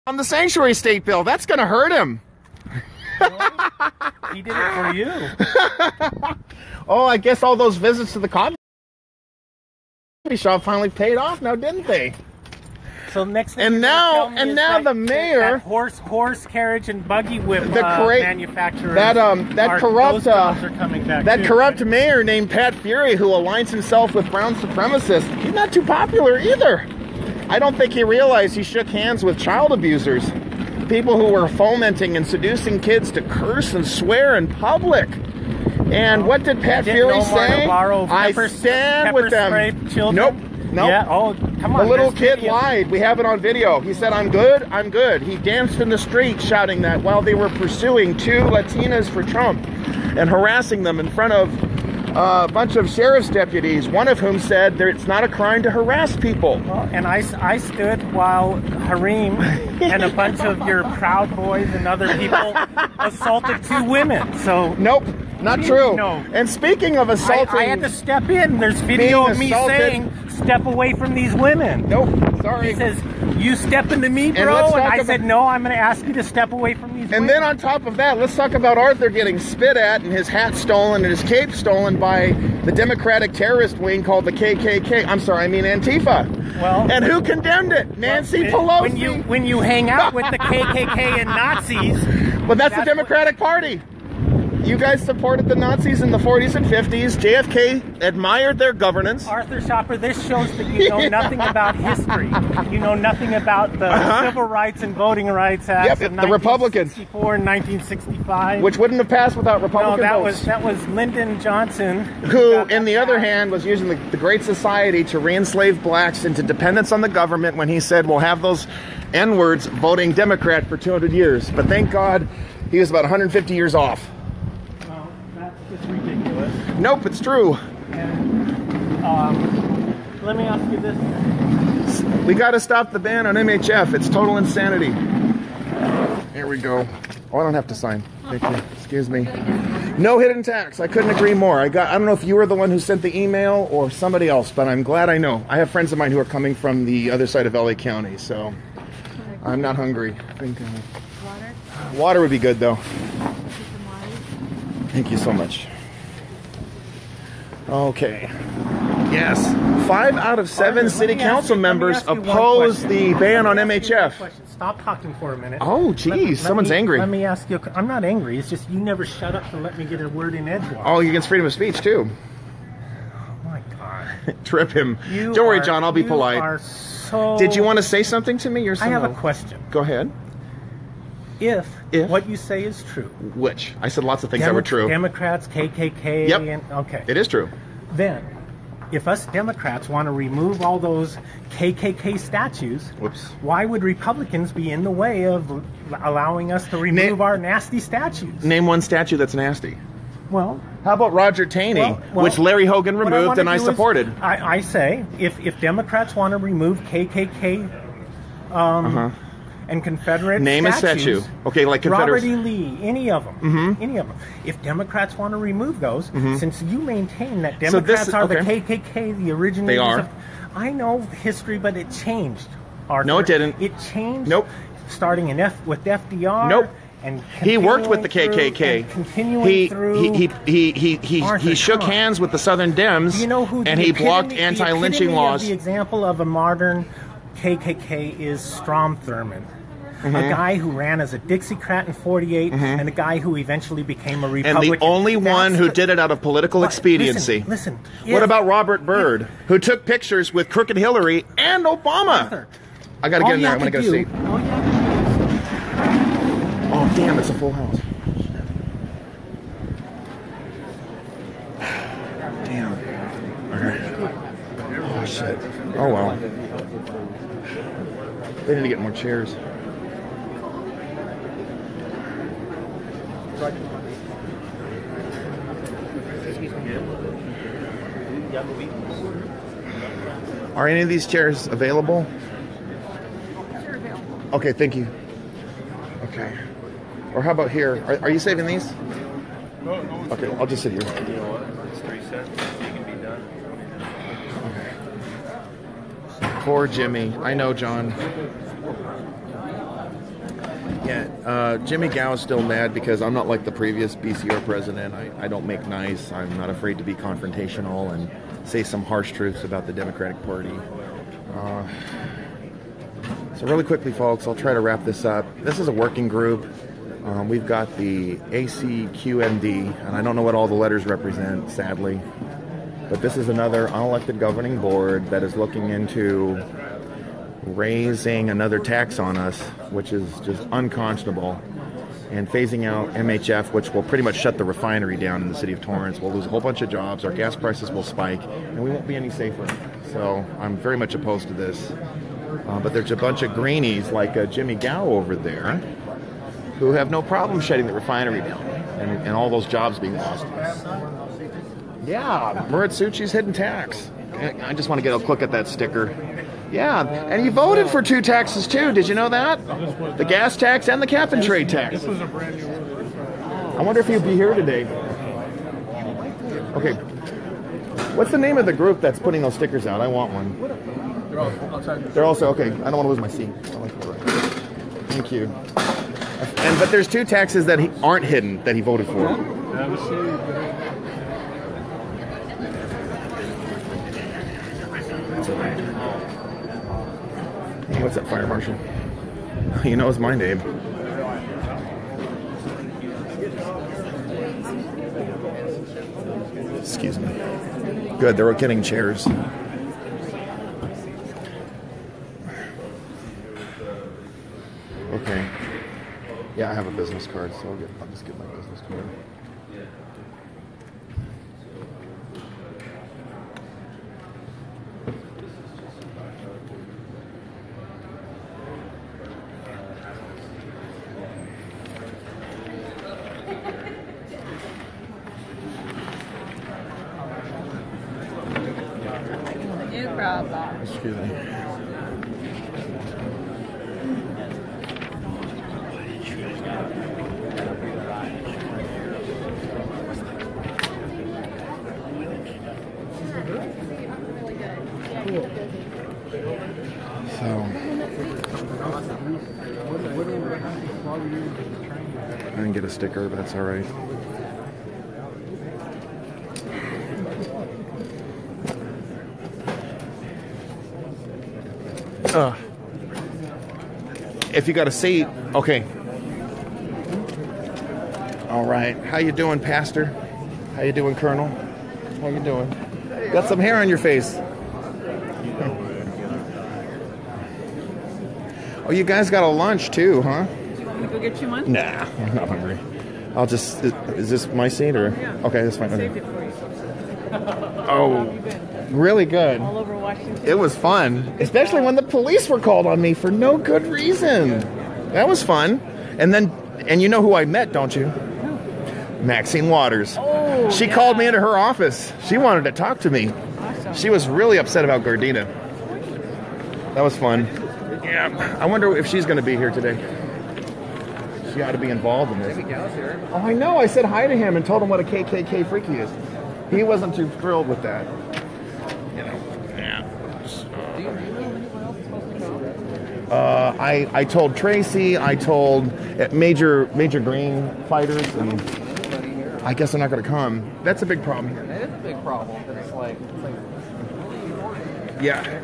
on the sanctuary state bill. That's going to hurt him. He did it for you. Oh, I guess all those visits to the coffee shop finally paid off now, didn't they? So next thing and now the mayor, that horse carriage and buggy whip manufacturer, that corrupt too, mayor named Pat Fury, who aligns himself with brown supremacists, he's not too popular either. I don't think he realized he shook hands with child abusers, people who were fomenting and seducing kids to curse and swear in public. And what did Pat Fury say? I stand with them. Nope. Yeah. Oh, come on. The little kid lied. We have it on video. He said, I'm good. I'm good. He danced in the street shouting that while they were pursuing 2 Latinas for Trump and harassing them in front of a bunch of sheriff's deputies, one of whom said it's not a crime to harass people. Well, and I stood while Harim and a bunch of your Proud Boys and other people assaulted 2 women. So nope, not true. No. And speaking of assaulting, I had to step in. There's video of me saying, "Step away from these women." Nope, sorry. He says, "You step into me, bro," and I said, "No, I'm going to ask you to step away from these women." And then on top of that, let's talk about Arthur getting spit at and his hat stolen and his cape stolen by the Democratic terrorist wing called the KKK. I'm sorry, I mean Antifa. Well, and who condemned it? Nancy Pelosi. When you hang out with the KKK and Nazis, but that's the Democratic Party. You guys supported the Nazis in the 40s and 50s. JFK admired their governance. Arthur Schaper, this shows that you know nothing about history. You know nothing about the Civil Rights and Voting Rights Acts of the Republicans. 1964 and 1965. Which wouldn't have passed without Republican votes. That was Lyndon Johnson. Who, in the other hand, was using the Great Society to re-enslave blacks into dependence on the government when he said, we'll have those N-words voting Democrat for 200 years. But thank God he was about 150 years off. It's ridiculous. Nope, it's true. And, let me ask you this. We got to stop the ban on MHF. It's total insanity. Here we go. Oh, I don't have to sign. Thank you. Excuse me. No hidden tax. I couldn't agree more. I don't know if you were the one who sent the email or somebody else, but I'm glad I know. I have friends of mine who are coming from the other side of LA County, so I'm not hungry. I think, water would be good, though. Thank you so much. Okay. Yes. 5 out of 7 city council members oppose the ban on MHF. Stop talking for a minute. Oh, geez. Someone's angry. Let me ask you. I'm not angry. It's just you never shut up to let me get a word in edgewise. Oh, you're against freedom of speech, too. Oh, my God. Trip him. Don't worry, John. I'll be polite. Did you want to say something to me? I have a question. Go ahead. If what you say is true. Which? I said lots of things that were true. Democrats, KKK. Yep. Okay. It is true. Then, if us Democrats want to remove all those KKK statues, why would Republicans be in the way of allowing us to remove our nasty statues? Name one statue that's nasty. Well, how about Roger Taney, which Larry Hogan removed and I supported? I say, if Democrats want to remove KKK and Confederate Name statues, a statue. Okay, like Confederate. Robert E. Lee, any of them. Any of them. If Democrats want to remove those, since you maintain that Democrats are the KKK, the originators they are. I know history, but it changed, Arthur. No, it didn't. It changed. Nope. Starting with FDR. Nope. And he worked with the KKK. He shook hands with the Southern Dems, and he blocked anti-lynching laws. The example of a modern KKK is Strom Thurmond, a guy who ran as a Dixiecrat in '48, and a guy who eventually became a Republican. And the only one who did it out of political expediency. Listen. What about Robert Byrd, who took pictures with crooked Hillary and Obama? Arthur, I got to get in there. I'm going to get a seat. Oh, damn, it's a full house. Damn. Okay. Oh, shit. Oh, well. They need to get more chairs. Are any of these chairs available? Sure, available. Okay, thank you. Okay. Or how about here? Are you saving these? No. Okay, I'll just sit here. You know what? It's 3 cents. You can be done. Okay. Poor Jimmy. I know, John. Yeah, Jimmy Gow is still mad because I'm not like the previous BCR president. I don't make nice. I'm not afraid to be confrontational and say some harsh truths about the Democratic Party. So really quickly, folks, I'll try to wrap this up. This is a working group. We've got the ACQMD, and I don't know what all the letters represent, sadly. But this is another unelected governing board that is looking into raising another tax on us, which is just unconscionable, and phasing out MHF, which will pretty much shut the refinery down in the city of Torrance. We'll lose a whole bunch of jobs, our gas prices will spike, and we won't be any safer. So I'm very much opposed to this. But there's a bunch of greenies like Jimmy Gow over there who have no problem shutting the refinery down and all those jobs being lost. Yeah, Muratsuchi's hidden tax. I just want to get a look at that sticker. Yeah, and he voted for 2 taxes too. Did you know that? The gas tax and the cap and trade tax. This was a brand new order. I wonder if he'll be here today. Okay. What's the name of the group that's putting those stickers out? I want one. They're all outside. They're also, okay, I don't want to lose my seat. Thank you. But there's 2 taxes that aren't hidden that he voted for. Hey, what's up, Fire Marshal? He knows my name. Excuse me. Good, they're getting chairs. Okay. Yeah, I have a business card, so I'll just get my business card. No problem. Excuse me. I didn't get a sticker, but that's all right. If you got a seat, okay. All right. How you doing, Pastor? How you doing, Colonel? How you doing? Got some hair on your face. Oh, you guys got a lunch too, huh? Do you want me to go get you one? Nah, I'm not hungry. I'll just... Is this my seat or? Yeah. Okay, that's fine. I Okay. saved it for you. Oh, really good. All over Washington. It was fun, especially when the police were called on me for no good reason. That was fun. And you know who I met, don't you? Maxine Waters. Oh, She yeah. called me into her office. She wanted to talk to me. Awesome. She was really upset about Gardena. That was fun. Yeah, I wonder if she's going to be here today. She ought to be involved in this. Oh, I know. I said hi to him and told him what a KKK freak he is. He wasn't too thrilled with that. You know. Yeah. I told Tracy. I told Major Green fighters, and I guess they're not going to come. That's a big problem here. That is a big problem. It's like Yeah.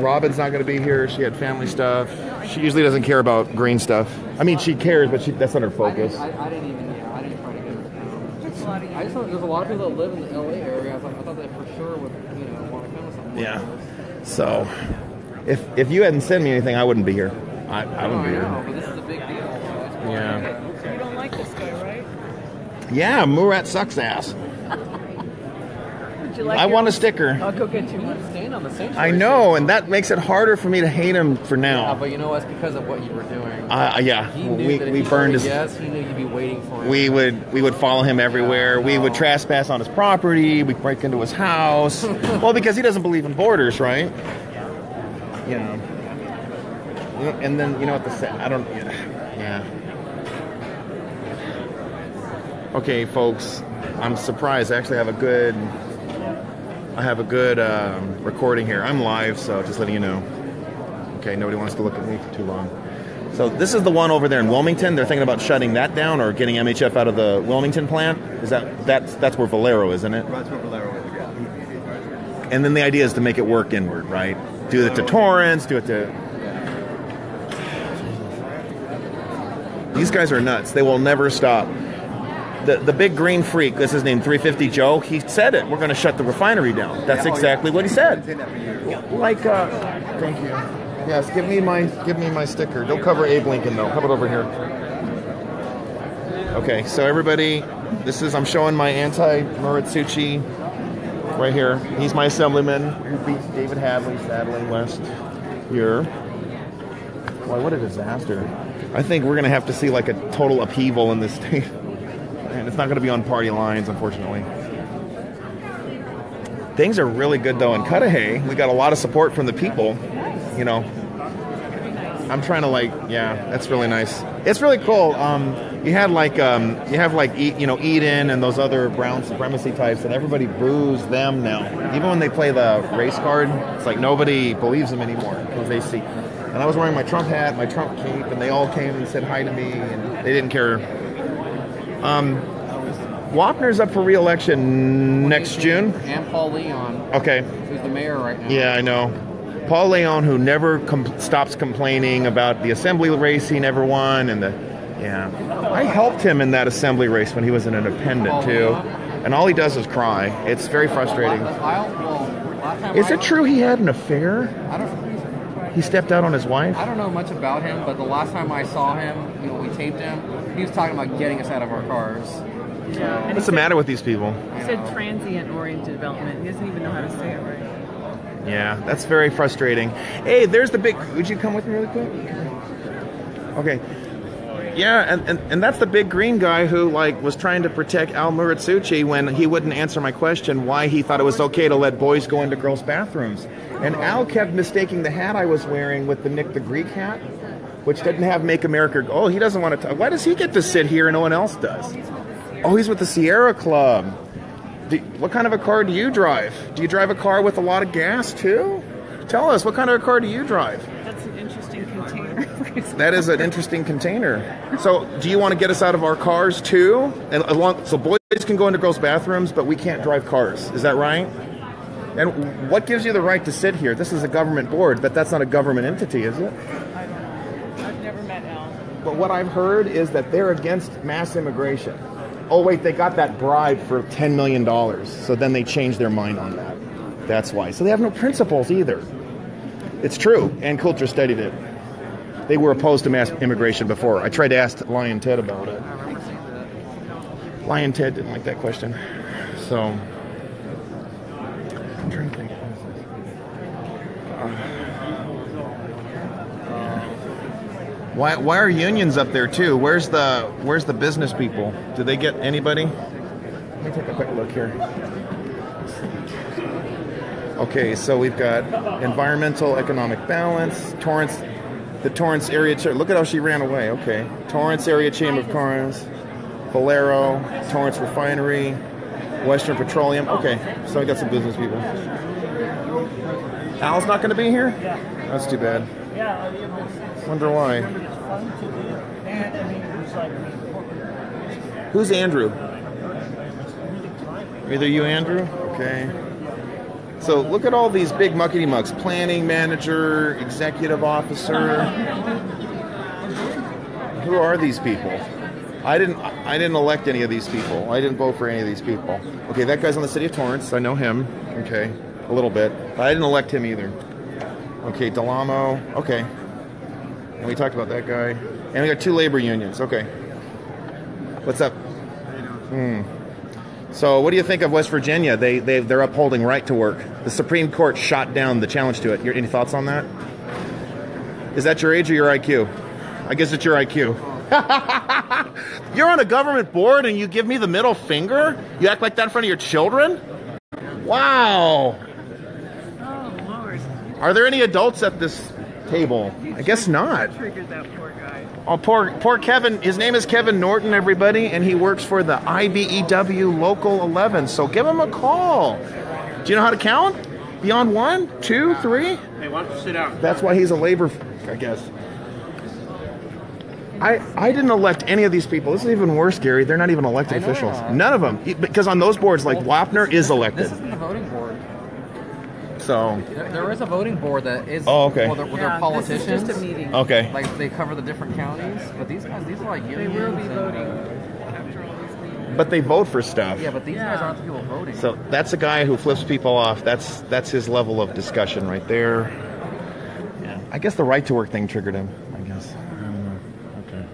Robin's not going to be here. She had family stuff. She usually doesn't care about green stuff. I mean, she cares, but that's not her focus. I didn't try to get her. I just thought there's a lot of people that live in the LA area. I thought that for sure would want to come with something. Yeah. So, if you hadn't sent me anything, I wouldn't be here. I wouldn't be No, here. but this is a big deal. Yeah. So you don't like this guy, right? Yeah, Murat sucks ass. Would you like I your want a own- sticker. I'll go get you one. Staying on the same. I know, and that makes it harder for me to hate him for Yeah, now. but you know it's because of what you were doing. Yeah, He knew that if we he burned told his. Yes, he knew you'd be waiting for him. We would follow him everywhere. We would trespass on his property. We'd break into his house. Well, because he doesn't believe in borders, right? You know. And then you know what I don't. Yeah. Okay, folks. I'm surprised. I actually have a good. Recording here. I'm live, so just letting you know. Okay, nobody wants to look at me for too long. So this is the one over there in Wilmington. They're thinking about shutting that down or getting MHF out of the Wilmington plant. Is that's where Valero is, isn't it? That's where Valero is, yeah. And then the idea is to make it work inward, right? Do it to Torrance, do it to... These guys are nuts. They will never stop. The big green freak, this is named 350 Joe, he said it. We're going to shut the refinery down. That's exactly what he said. Like, thank you. Yes, give me my sticker. Don't cover Abe Lincoln though. How about over here? Okay, so everybody, I'm showing my anti-Muratsuchi right here. He's my assemblyman who beats David Hadley, sadly, last year. Boy, what a disaster. I think we're going to have to see like a total upheaval in this state. And it's not going to be on party lines, unfortunately. Things are really good, though, in Cudahy. We got a lot of support from the people, you know. I'm trying to, like, yeah, that's really nice. It's really cool. You have Eden and those other brown supremacy types, and everybody boos them now. Even when they play the race card, it's like nobody believes them anymore because they see. And I was wearing my Trump hat, my Trump cape, and they all came and said hi to me, and they didn't care. Wapner's up for re-election next June. And Paul Leon. Okay. Who's the mayor right now. Yeah, I know. Paul Leon, who never stops complaining about the assembly race he never won, and I helped him in that assembly race when he was an independent too, and all he does is cry. It's very frustrating. Is it true he had an affair? I don't. He stepped out on his wife? I don't know much about him, but the last time I saw him, we taped him, he was talking about getting us out of our cars. Yeah. What's the matter with these people? He said transient-oriented development. He doesn't even know how to say it right. Yeah, that's very frustrating. Hey, there's the big... Would you come with me really quick? Okay. Yeah, and that's the big green guy who, like, was trying to protect Al Muratsuchi when he wouldn't answer my question why he thought it was okay to let boys go into girls' bathrooms. And Al kept mistaking the hat I was wearing with the Nick the Greek hat, which didn't have Make America... Oh, he doesn't want to... Why does he get to sit here and no one else does? Oh, he's with the Sierra Club. What kind of a car do you drive? Do you drive a car with a lot of gas, too? Tell us, what kind of a car do you drive? That's an interesting container. That is an interesting container. So, do you want to get us out of our cars, too? So boys can go into girls' bathrooms, but we can't drive cars. Is that right? And what gives you the right to sit here? This is a government board, but that's not a government entity, is it? I don't know. I've never met Al. But what I've heard is that they're against mass immigration. Oh, wait, they got that bribe for $10 million. So then they changed their mind on that. That's why. So they have no principles either. It's true. Ann Coulter studied it. They were opposed to mass immigration before. I tried to ask Lion Ted about it. Lion Ted didn't like that question. So, I'm trying to think. Why are unions up there too? Where's the business people? Do they get anybody? Let me take a quick look here. Okay, so we've got environmental economic balance, Torrance, the Torrance area. Look at how she ran away. Okay, Torrance area Chamber of Commerce, Valero, Torrance Refinery, Western Petroleum. Okay, so we got some business people. Al's not going to be here? That's too bad. Wonder why. Who's Andrew? Either you, Andrew? Okay. So look at all these big muckety mucks. Planning manager, executive officer. Who are these people? I didn't elect any of these people. I didn't vote for any of these people. Okay, that guy's on the city of Torrance. I know him. Okay, a little bit. But I didn't elect him either. Okay, Delamo. Okay. And we talked about that guy. And we got 2 labor unions. Okay. What's up? So what do you think of West Virginia? They're upholding right to work. The Supreme Court shot down the challenge to it. Any thoughts on that? Is that your age or your IQ? I guess it's your IQ. You're on a government board and you give me the middle finger? You act like that in front of your children? Wow. Oh, Lord. Are there any adults at this table? I guess not. Triggered that poor guy. Oh, poor Kevin. His name is Kevin Norton, everybody, and he works for the IBEW Local 11. So give him a call. Do you know how to count? Beyond 1, 2, 3? Hey, why don't you sit down? That's why he's a labor, I guess. I didn't elect any of these people. This is even worse, Gary. They're not even elected I know officials. they're not. None of them. Because on those boards, like Wapner is elected. This isn't the voting board. So. There is a voting board that is. Oh, okay. Well, they're politicians. This is just a meeting. Okay. Like they cover the different counties, but these guys, these are like They unions. will be and, voting after all these meetings. But they vote for stuff. Yeah, but these guys aren't the people voting. So that's a guy who flips people off. That's his level of discussion right there. Yeah. I guess the right to work thing triggered him. I guess. I don't know. Okay. A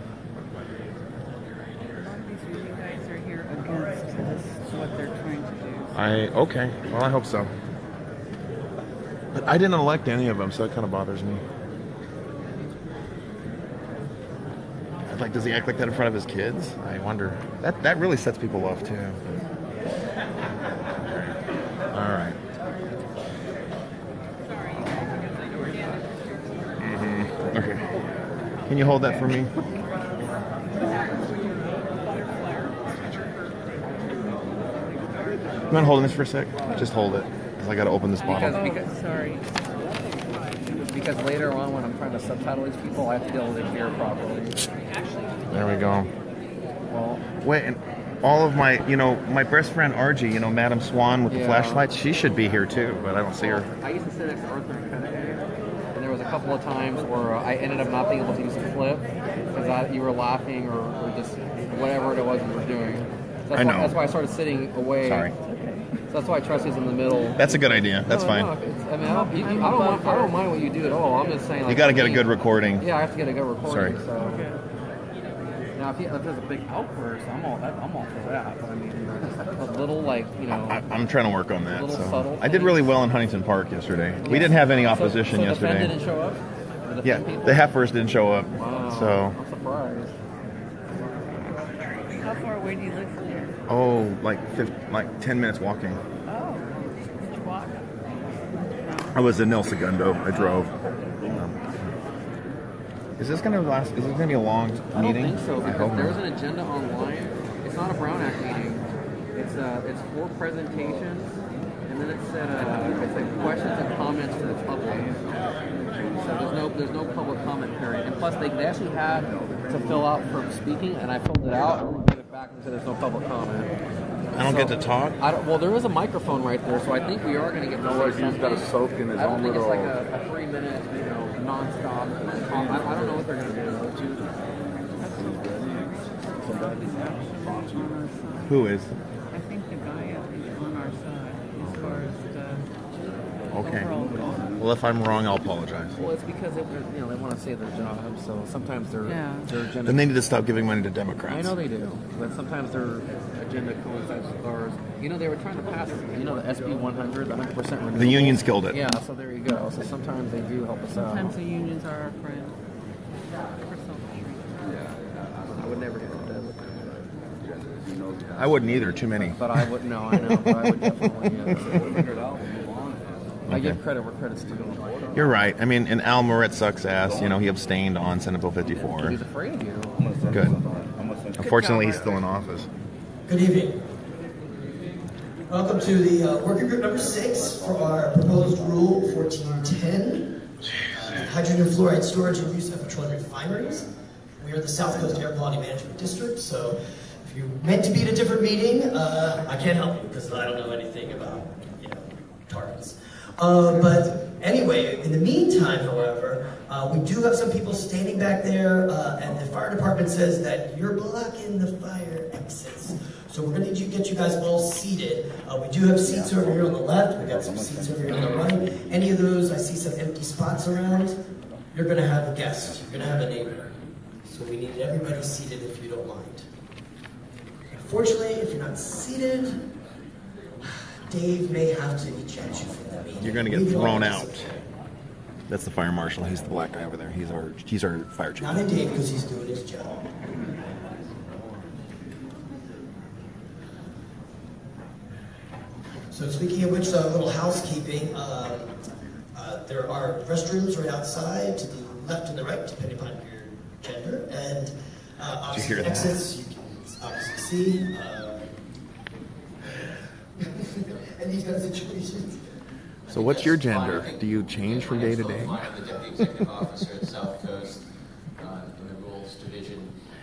lot of these union guys are here against this, what they're trying to do. Okay. Well, I hope so. But I didn't elect any of them, so it kind of bothers me. Like, does he act like that in front of his kids? I wonder. That really sets people off too. All right. Okay. Can you hold that for me? You mind holding this for a sec? Just hold it. Because I got to open this bottle. Sorry. Because later on, when I'm trying to subtitle these people, I have to be able to hear properly. There we go. Well, Wait, and all of my, my best friend RG, Madam Swan with the flashlight, she should be here too, but I don't see her. I used to sit next to Arthur and there was a couple of times where I ended up not being able to use the flip because you were laughing or just whatever it was you were doing. I know. That's why I started sitting away. Sorry. So that's why Tressy's in the middle. That's a good idea. That's fine. I don't mind what you do at all. I'm just saying. Like, You got to get a good recording. Yeah, I have to get a good recording. Sorry. So. Now, if there's a big outburst, I'm all for that. But I mean, a little I'm trying to work on that. little So subtle I did really well in Huntington Park yesterday. We didn't have any opposition so yesterday. The Fed didn't show up? Yeah, the heifers didn't show up. Wow. So. I'm surprised. How far away do you live from here? Oh, like 10 minutes walking. Oh, did you walk? I was in El Segundo. I drove. Is this going to last? Is this going to be a long meeting? I don't think so. I Because hope there's not. an agenda online. It's not a Brown Act meeting. It's 4 presentations, and then it said it's like questions and comments for the public. So there's no public comment period. And plus, they actually had to fill out for speaking, and I filled it out and gave it back and said there's no public comment. I don't get to talk? Well, there is a microphone right there, so I think we are going to get. No, like he's got to soak in his I don't own think it's little. like a 3-minute, non-stop. I don't know what they're going to do. Who is? I think the guy is on our side as far as the Okay. overall goal. Well, if I'm wrong, I'll apologize. Well, it's because they want to save their job, so sometimes their agenda. Then they need to stop giving money to Democrats. I know they do, but sometimes their agenda coincides with ours. They were trying to pass, the SB 100, the 100% renewable. The unions killed it. Yeah, so there you go. So sometimes they do help us out. Sometimes the unions are our friend. For some reason. I would never get into that. I wouldn't either. Too many. But I would, no, I know, but I would definitely. I give credit where credit's due. You're right. I mean, and Al Moret sucks ass. He abstained on Senate Bill 54. He's afraid of you. Good. Unfortunately, he's still in office. Good evening. Welcome to the working group number 6 for our proposed Rule 1410, hydrogen fluoride storage and use at petroleum refineries. We are the South Coast Air Quality Management District, so if you're meant to be at a different meeting, I can't help you because I don't know anything about, Torrance. But anyway, in the meantime, however, we do have some people standing back there, and the fire department says that you're blocking the fire exits. So we're going to get you guys all seated. We do have seats over here on the left. We got some seats over here on the right. Any of those, I see some empty spots around. You're going to have a guest. You're going to have a neighbor. So we need everybody seated if you don't mind. Unfortunately, if you're not seated, Dave may have to eject you from the meeting. You're going to get thrown out. That's the fire marshal. He's the black guy over there. He's our fire chief. Not in Dave because he's doing his job. So speaking of which, a little housekeeping. There are restrooms right outside to the left and the right, depending upon your gender. And obviously hear that? exits you can obviously see. And these kind of situations. So what's your gender? Do you change from day to day? I'm the Deputy Executive Officer at South Coast in the Rules Division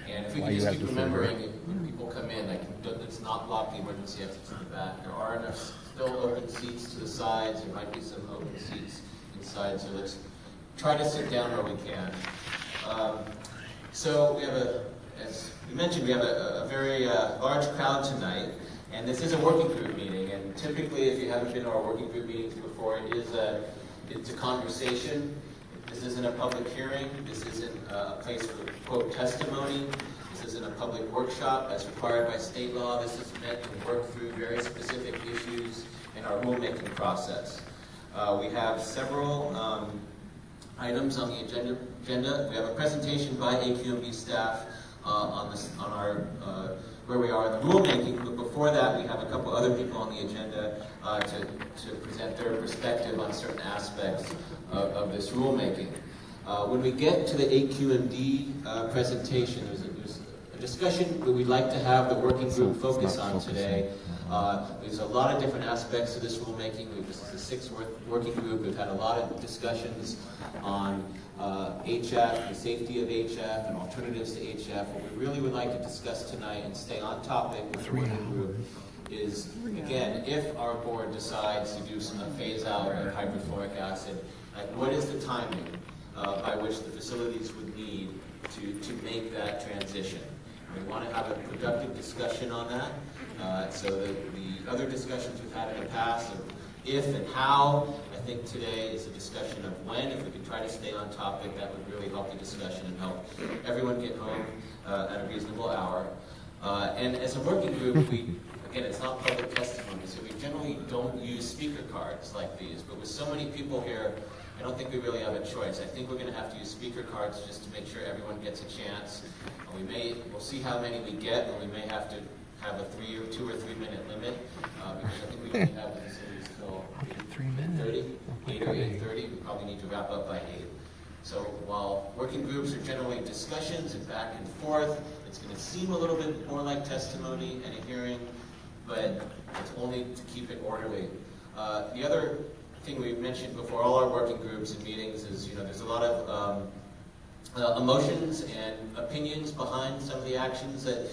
And if we can just keep remembering, when people come in, like, let's not block the emergency exits in the back. There are enough still open seats to the sides. There might be some open seats inside, so let's try to sit down where we can. So we have as we mentioned, we have a very large crowd tonight, and this is a working group meeting. And typically, if you haven't been to our working group meetings before, it's a conversation. This isn't a public hearing. This isn't a place for, quote, testimony. This isn't a public workshop as required by state law. This is meant to work through very specific issues in our rulemaking process. We have several items on the agenda. We have a presentation by AQMB staff on our where we are in the rulemaking, but before that we have a couple other people on the agenda to present their perspective on certain aspects of this rulemaking. When we get to the AQMD presentation, there's a discussion that we'd like to have the working group focus on today. There's a lot of different aspects of this rulemaking. This is the sixth working group. We've had a lot of discussions on HF, the safety of HF, and alternatives to HF. What we really would like to discuss tonight and stay on topic with the working group is, again, if our board decides to do some phase out of hydrofluoric acid, like what is the timing by which the facilities would need to make that transition? We want to have a productive discussion on that. So the other discussions we've had in the past of if and how, I think today is a discussion of when. If we could try to stay on topic, that would really help the discussion and help everyone get home at a reasonable hour. And as a working group, again, it's not public testimony, so we generally don't use speaker cards like these. But with so many people here, I don't think we really have a choice. I think we're going to have to use speaker cards just to make sure everyone gets a chance. We'll see how many we get, and we may have to have a 2 or 3 minute limit because I think we can have the facilities till 8 or 8:30. We probably need to wrap up by 8. So while working groups are generally discussions and back and forth, it's going to seem a little bit more like testimony and a hearing, but it's only to keep it orderly. The other thing we've mentioned before all our working groups and meetings is, there's a lot of emotions and opinions behind some of the actions that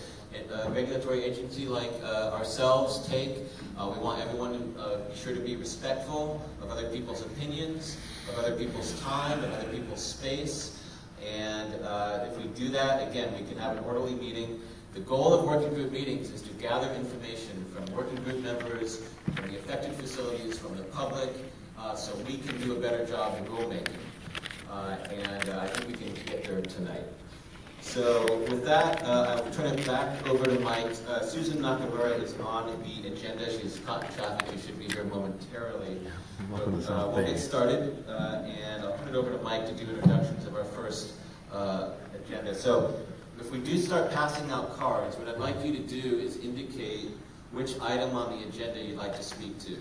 a regulatory agency like ourselves take. We want everyone to be sure to be respectful of other people's opinions, of other people's time, of other people's space. And if we do that, again, we can have an orderly meeting. The goal of working group meetings is to gather information from working group members, from the affected facilities, from the public, so we can do a better job in rulemaking. And I think we can get there tonight. So with that, I will turn it back over to Mike. Susan Nakamura is on the agenda. She's caught in traffic. She should be here momentarily. But, we'll get started, and I'll turn it over to Mike to do introductions of our first agenda. So if we do start passing out cards, what I'd like you to do is indicate which item on the agenda you'd like to speak to.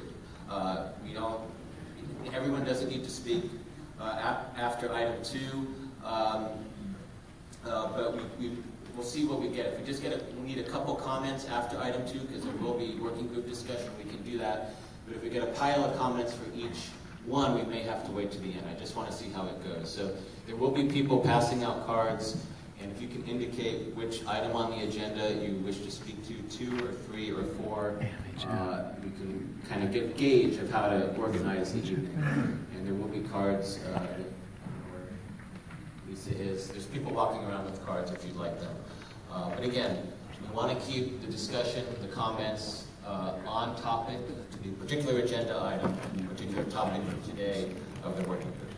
Everyone doesn't need to speak after item 2. But we'll see what we get. If we just we need a couple comments after item 2, because there will be working group discussion, we can do that. But if we get a pile of comments for each one, we may have to wait to the end. I just want to see how it goes. So there will be people passing out cards, and if you can indicate which item on the agenda you wish to speak to, 2 or 3 or 4, we can kind of get a gauge of how to organize the evening. And there will be cards. There's people walking around with cards if you'd like them. But again, we want to keep the discussion, the comments on topic to the particular agenda item, the particular topic for today of the working group.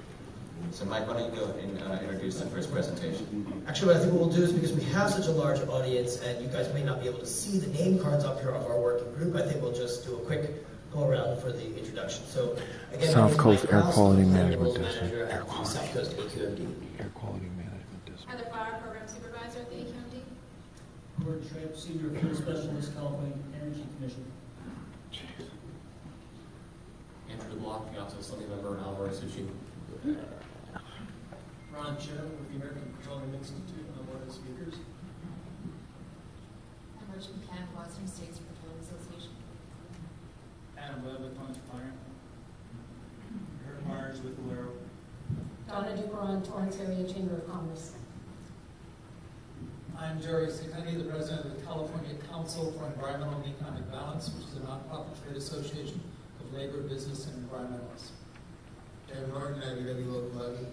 So Mike, why don't you go and introduce the first presentation? Actually, what I think what we'll do is, because we have such a large audience and you guys may not be able to see the name cards up here of our working group, I think we'll just do a quick go around for the introduction. So again, South Coast Air Quality Management District. Air Quality. South Coast AQMD. Air Quality Management District. Heather Flower, Program Supervisor at the AQMD. Gordon Schrape, Senior Field Specialist, California Energy Commission. Andrew DeBlock, Council Assembly Member, and Alvarez Suchi. Ron Cho with the American Petroleum Institute, on one of the speakers. I'm Rachel McCann, Western States Petroleum Association. Adam Webb with Torrance Refinery. Eric Myers with Valero. Donna Duperon, Torrance Area Chamber of Commerce. I I'm Jerry Sependi, the president of the California Council for Environmental and Economic Balance, which is a nonprofit trade association of labor, business, and environmentalists. Dan Martin, IBW Local Levy.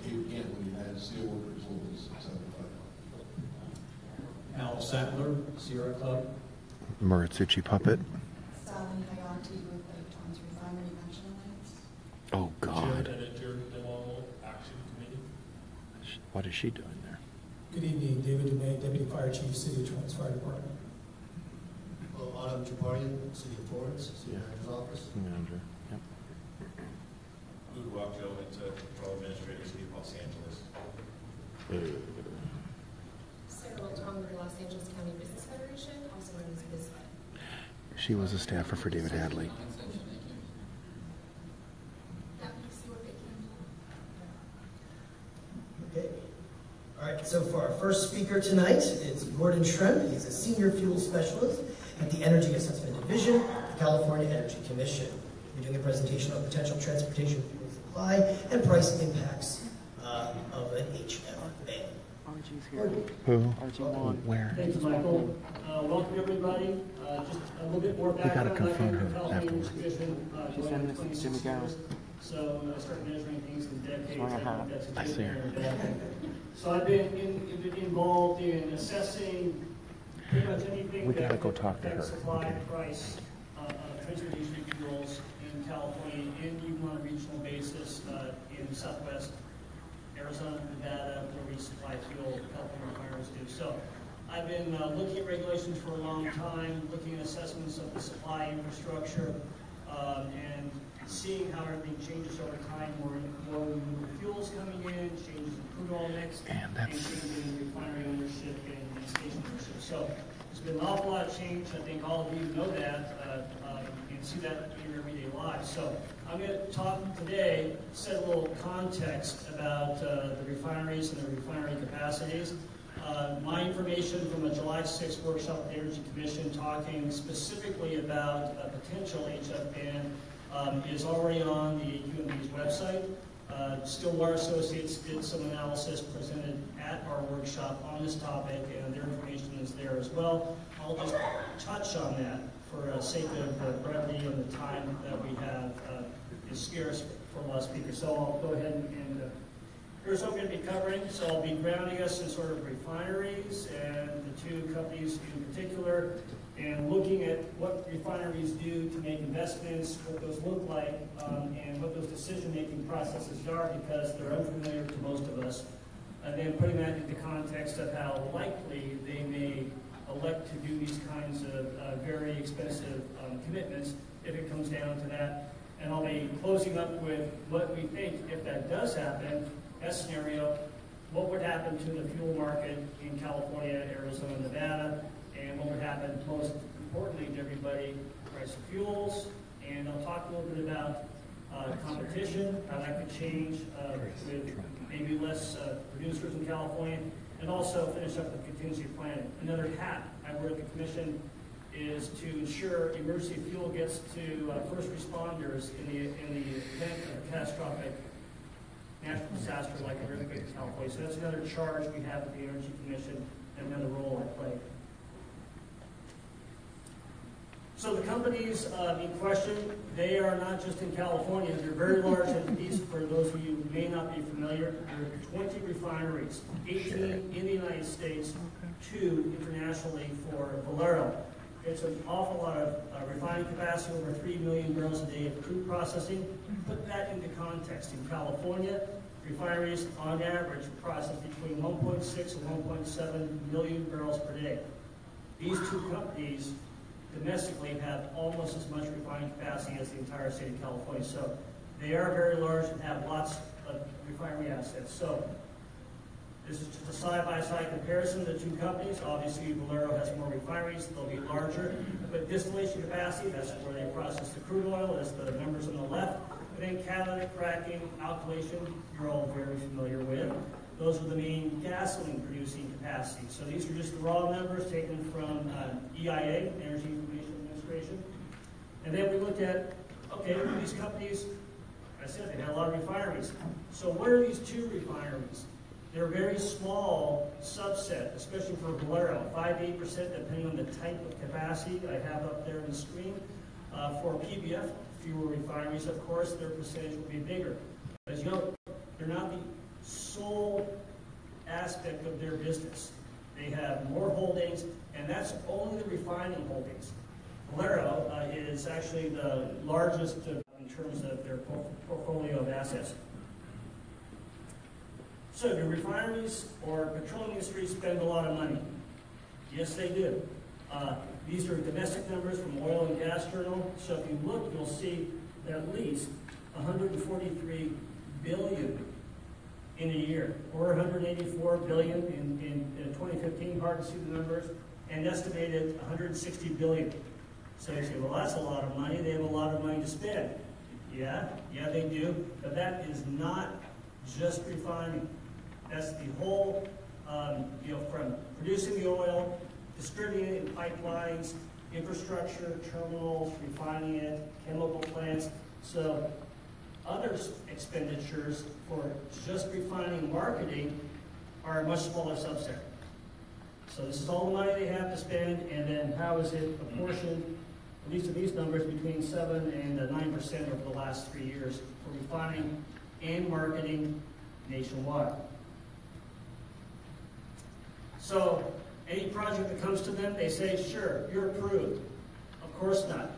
Dave Kent, United Steelworkers Holdings, 75. Al Sattler, Sierra Club. Maritsuchi Puppet. Sally Hayati with the Torrance Refinery Pension Alliance. Oh, God. Chair and Gileno Action Committee. What is she doing there? Good evening, David Dumay, Deputy Fire Chief, City of Torrance Fire Department. Well, Autumn Japarian, City of Torrance, City Manager's Office. Manager, yep. Lou Guaccio, Control Administrator, City of Los Angeles. Sarah Tongler, Los Angeles County Business Federation, also known as BizFed. She was a staffer for David Hadley. Okay. All right, so for our first speaker tonight, it's Gordon Schremp. He's a senior fuel specialist at the Energy Assessment Division of the California Energy Commission. We're doing a presentation on potential transportation fuel supply and price impacts of an HF ban. Who? Where? Thanks, Michael. Welcome, everybody. Just a little bit more background. We got to confront her California afterwards. She's sending this to Jimmy Garrett. So I started measuring things in decades. I see her. So I've been involved in assessing pretty much anything We got to that go talk to her. affects supply Okay. price of transportation fuels in California, and even on a regional basis in Southwest Arizona, Nevada, where we supply fuel, California refiners do. So I've been looking at regulations for a long time, looking at assessments of the supply infrastructure, and seeing how everything changes over time, more fuels coming in, changes in crude oil mix, and changes in refinery ownership and station ownership. So there's been an awful lot of change. I think all of you know that and see that in your everyday lives. So I'm going to talk today, set a little context about the refineries and the refinery capacities. My information from a July 6th workshop with the Energy Commission talking specifically about a potential HF ban is already on the UMB's website. Stillwater Associates did some analysis presented at our workshop on this topic, and their information is there as well. I'll just touch on that for sake of brevity and the time that we have is scarce for a lot of speakers. So I'll go ahead and here's what I'm going to be covering. So I'll be grounding us in sort of refineries and the two companies in particular, and looking at what refineries do to make investments, what those look like, and what those decision-making processes are, because they're unfamiliar to most of us. And then putting that into context of how likely they may elect to do these kinds of very expensive commitments if it comes down to that. And I'll be closing up with what we think, if that does happen, that scenario, what would happen to the fuel market in California, Arizona, Nevada, and what would happen most importantly to everybody, price of fuels, and I'll talk a little bit about competition, how that could change with maybe less producers in California, and also finish up with contingency planning. Another hat I wear at the Commission is to ensure emergency fuel gets to first responders in the event of a catastrophic natural disaster like an earthquake in California. So that's another charge we have at the Energy Commission and another role I play. So the companies in question, they are not just in California. They're very large entities. For those of you who may not be familiar, there are 20 refineries, 18 in the United States, 2 internationally for Valero. It's an awful lot of refining capacity, over 3 million barrels a day of crude processing. Put that into context. In California, refineries on average process between 1.6 and 1.7 million barrels per day. These two companies domestically have almost as much refining capacity as the entire state of California. So they are very large and have lots of refinery assets. So this is just a side-by-side comparison of the two companies. Obviously, Valero has more refineries. They'll be larger. But distillation capacity, that's where they process the crude oil, as the numbers on the left. And then catalytic cracking, alkylation, you're all very familiar with. Those are the main gasoline-producing capacity. So these are just the raw numbers taken from EIA, Energy Information Administration. And then we looked at, okay, these companies, I said they had a lot of refineries. So what are these two refineries They're a very small subset, especially for Valero, 5 to 8% depending on the type of capacity I have up there on the screen. For PBF, fewer refineries, of course, their percentage will be bigger. But as you know, they're not the sole aspect of their business. They have more holdings, and that's only the refining holdings. Valero is actually the largest in terms of their portfolio of assets. So do refineries or petroleum industry spend a lot of money? Yes, they do. These are domestic numbers from Oil and Gas Journal. So if you look, you'll see at least 143 billion in a year, or 184 billion in 2015, hard to see the numbers, and estimated 160 billion. So you say, well, that's a lot of money. They have a lot of money to spend. Yeah, they do. But that is not just refining. That's the whole, from producing the oil, distributing it in pipelines, infrastructure, terminals, refining it, chemical plants. So other expenditures for just refining and marketing are a much smaller subset. So this is all the money they have to spend, and then how is it apportioned, at least of these numbers, between 7 and 9% over the last 3 years for refining and marketing nationwide. So any project that comes to them, they say, sure, you're approved. Of course not.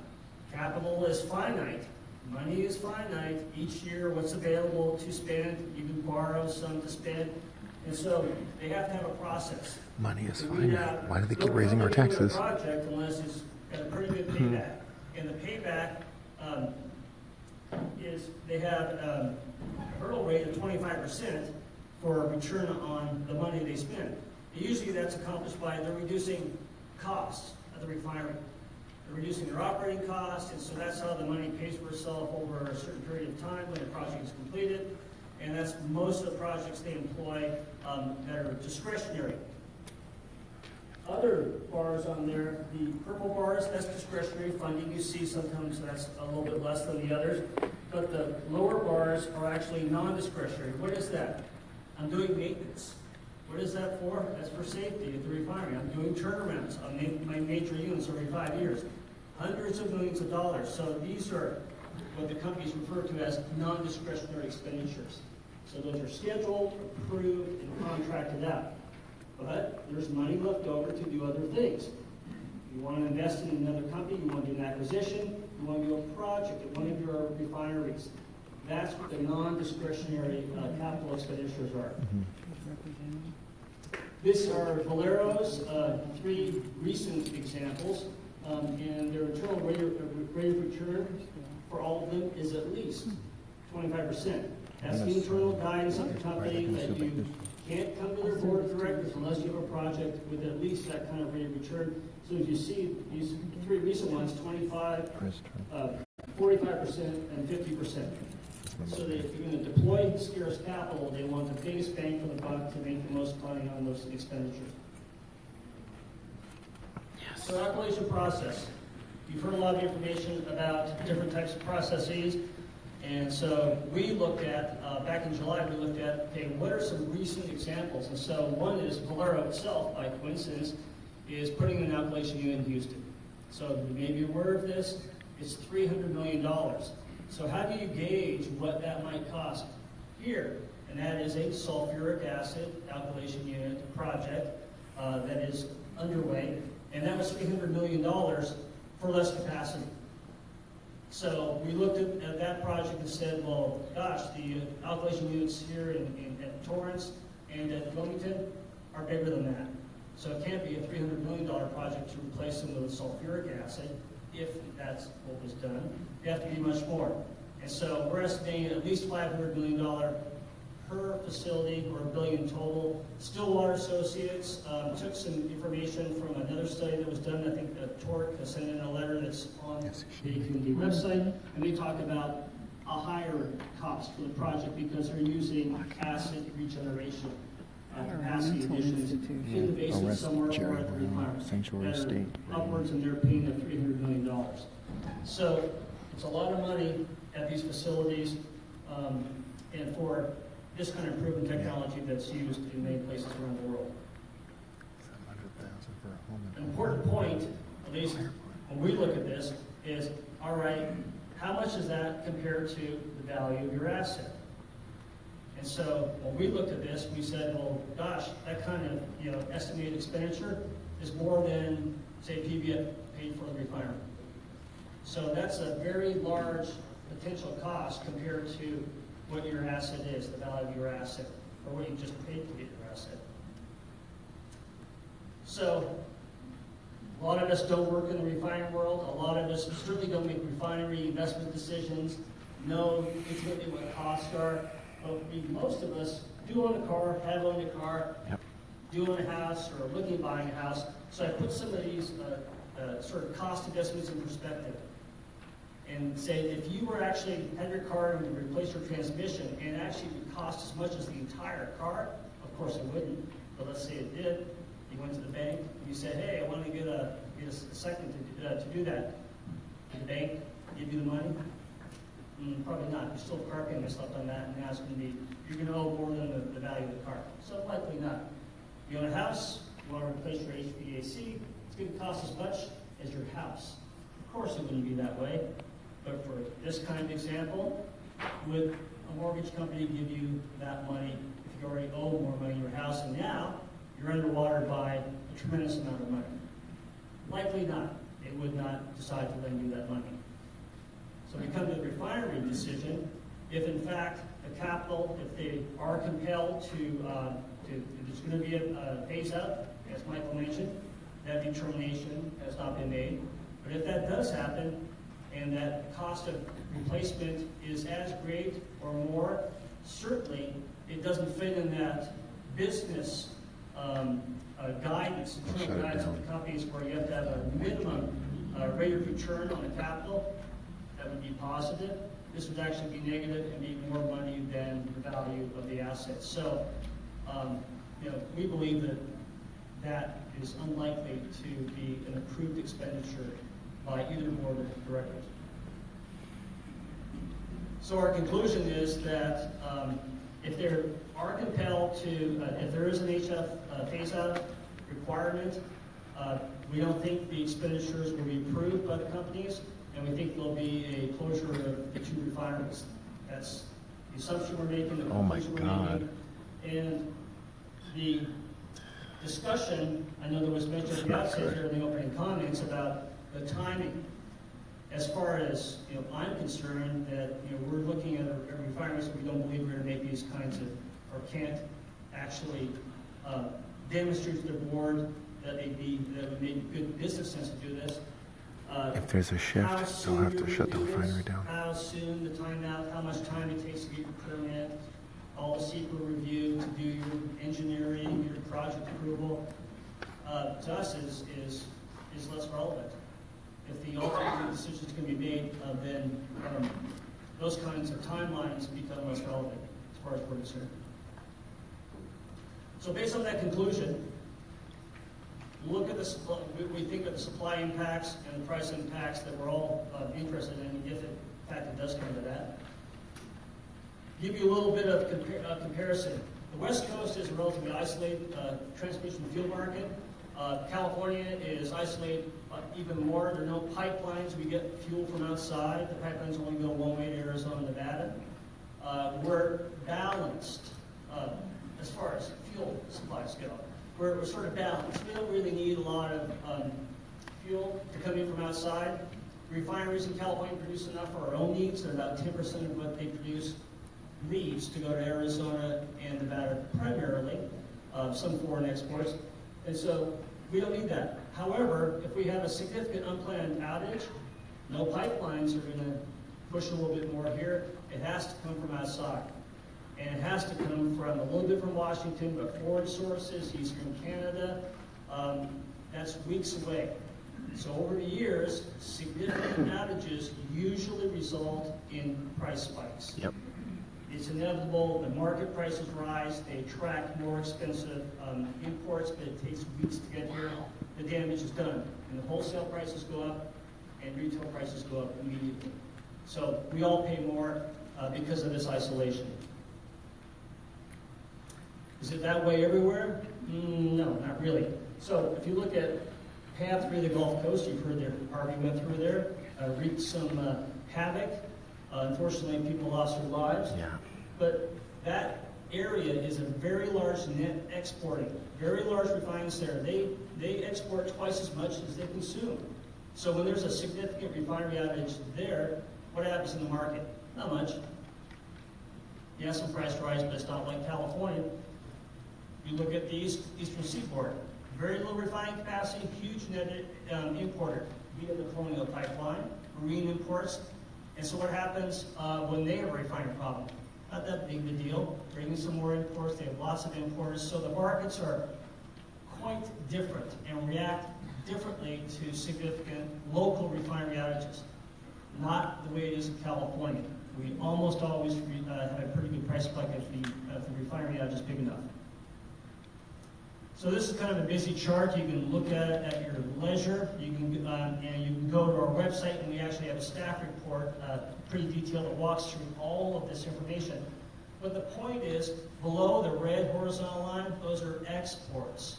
Capital is finite. Money is finite. Each year, what's available to spend, you can borrow some to spend. And so they have to have a process. Money is finite. Why do they keep raising our taxes? Project unless it's got a pretty good payback. And the payback is they have a hurdle rate of 25% for a return on the money they spend. Usually that's accomplished by they're reducing costs at the refinery. They're reducing their operating costs, and so that's how the money pays for itself over a certain period of time when the project is completed. And that's most of the projects they employ that are discretionary. Other bars on there, the purple bars, that's discretionary funding. You see sometimes that's a little bit less than the others. But the lower bars are actually non-discretionary. What is that? I'm doing maintenance. What is that for? That's for safety at the refinery. I'm doing turnarounds on my major units every 5 years. Hundreds of millions of dollars. So these are what the companies refer to as non-discretionary expenditures. So those are scheduled, approved, and contracted out. But there's money left over to do other things. You want to invest in another company, you want to do an acquisition, you want to do a project at one of your refineries. That's what the non-discretionary capital expenditures are. These are Valero's 3 recent examples, and their internal rate of return for all of them is at least 25%. That's the internal guidance of the company that you can't come to their board of directors unless you have a project with at least that kind of rate of return. So as you see, these 3 recent ones, 25, 45%, and 50%. So that if you're going to deploy scarce capital, they want the biggest bang for the buck to make the most money on those expenditures. Yes. So alkylation process. You've heard a lot of information about different types of processes. And so we looked at, back in July, we looked at, okay, what are some recent examples? And so one is Valero itself, by coincidence, is putting an alkylation unit in Houston. So you may be aware of this. It's $300 million. So how do you gauge what that might cost here? And that is a sulfuric acid alkylation unit project that is underway. And that was $300 million for less capacity. So we looked at that project and said, well, gosh, the alkylation units here at Torrance and at Wilmington are bigger than that. So it can't be a $300 million project to replace them with sulfuric acid if that's what was done. You have to be much more. And so we're estimating at least $500 million per facility, or $1 billion total. Stillwater Associates took some information from another study that was done. I think Torque sent in a letter that's on the community website, and they talk about a higher cost for the project because they're using acid regeneration capacity additions in the basin somewhere over at the refinery that are upwards in their opinion of $300 million. So it's a lot of money at these facilities, and for this kind of proven technology that's used in many places around the world. An important point, at least when we look at this, is, all right, how much does that compare to the value of your asset? And so when we looked at this, we said, well, gosh, that kind of estimated expenditure is more than, say, PBF paid for the refinery. So that's a very large potential cost compared to what your asset is, the value of your asset, or what you just paid to get your asset. So a lot of us don't work in the refining world. A lot of us certainly don't make refinery investment decisions, know intimately what costs are. But most of us do own a car, have owned a car, do own a house, or are looking at buying a house. So I put some of these sort of cost adjustments in perspective and say, if you were actually had your car and you replaced your transmission and it actually would cost as much as the entire car, of course it wouldn't, but let's say it did. You went to the bank and you said, hey, I want to get a second to do that. And the bank give you the money? Probably not. You're still car payments left on that, and now it's going to be, you're going to owe more than the value of the car. So likely not. You own a house, you want to replace your HVAC, it's going to cost as much as your house. Of course it wouldn't be that way, but for this kind of example, would a mortgage company give you that money if you already owe more money in your house, and now you're underwater by a tremendous amount of money? Likely not. They would not decide to lend you that money. So we come to the refinery decision. If in fact the capital, if they are compelled to there's going to be a phase out, as Michael mentioned, that determination has not been made. But if that does happen, and that cost of replacement is as great or more, certainly it doesn't fit in that business guidance, internal guidance of the companies, where you have to have a minimum rate of return on the capital. That would be positive. This would actually be negative and be more money than the value of the assets. So, we believe that that is unlikely to be an approved expenditure by either board of directors. So our conclusion is that if they are compelled to, if there is an HF phase-out requirement, we don't think the expenditures will be approved by the companies, and we think there'll be a closure of the 2 refineries. That's the assumption we're making, the conclusion we're making. And the discussion, I know there was mentioned at the outset here in the opening comments about the timing. As far as I'm concerned, that we're looking at a refineries that we don't believe we're going to make these kinds of, or can't actually demonstrate to the board that that would make good business sense to do this. If there's a shift, they'll have to shut the refinery down. How soon, the timeout, how much time it takes to get your permit, all the secret review, to do your engineering, your project approval, to us is less relevant. If the ultimate decision is going to be made, then those kinds of timelines become less relevant as far as we're concerned. So based on that conclusion, look at the supply, we think of the supply impacts and the price impacts that we're all interested in, if in fact it does come to that. Give you a little bit of comparison. The West Coast is a relatively isolated transmission fuel market. California is isolated even more. There are no pipelines. We get fuel from outside. The pipelines only go one way to Arizona and Nevada. We're balanced as far as fuel supplies go. We're sort of balanced. We don't really need a lot of fuel to come in from outside. Refineries in California produce enough for our own needs. They're about 10% of what they produce leaves to go to Arizona and Nevada primarily, some foreign exports. And so we don't need that. However, if we have a significant unplanned outage, no pipelines are going to push a little bit more here. It has to come from outside. And it has to come from a little bit from Washington, but foreign sources, Eastern Canada, that's weeks away. So over the years, significant outages usually result in price spikes. Yep. It's inevitable. The market prices rise. They attract more expensive imports, but it takes weeks to get here. The damage is done. And the wholesale prices go up, and retail prices go up immediately. So we all pay more because of this isolation. Is it that way everywhere? No, not really. So if you look at Path 3 of the Gulf Coast, you've heard their RV went through there, wreaked some havoc. Unfortunately, people lost their lives. Yeah. But that area is a very large net exporting, very large refining center. They export twice as much as they consume. So when there's a significant refinery outage there, what happens in the market? Not much. You have some price rise, but it's not like California. You look at the Eastern Seaboard, very little refining capacity, huge net importer via the Colonial Pipeline, marine imports. And so what happens when they have a refining problem? Not that big a deal. Bringing some more imports, they have lots of importers. So the markets are quite different and react differently to significant local refinery outages. Not the way it is in California. We almost always have a pretty good price spike if the refinery outage is big enough. So this is kind of a busy chart. You can look at it at your leisure. You can and you can go to our website, and we actually have a staff report, pretty detailed, that walks through all of this information. But the point is, below the red horizontal line, those are exports.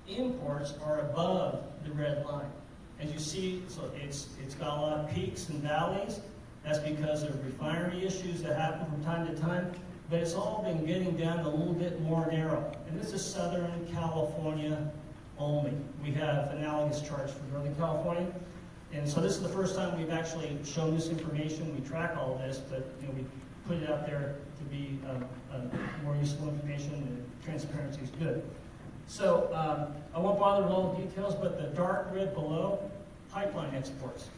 Imports are above the red line. As you see, so it's got a lot of peaks and valleys. That's because of refinery issues that happen from time to time. But it's all been getting down a little bit more narrow. And this is Southern California only. We have analogous charts for Northern California. And so this is the first time we've actually shown this information. We track all of this, but we put it out there to be more useful information, and transparency is good. So I won't bother with all the details, but the dark red below, pipeline exports.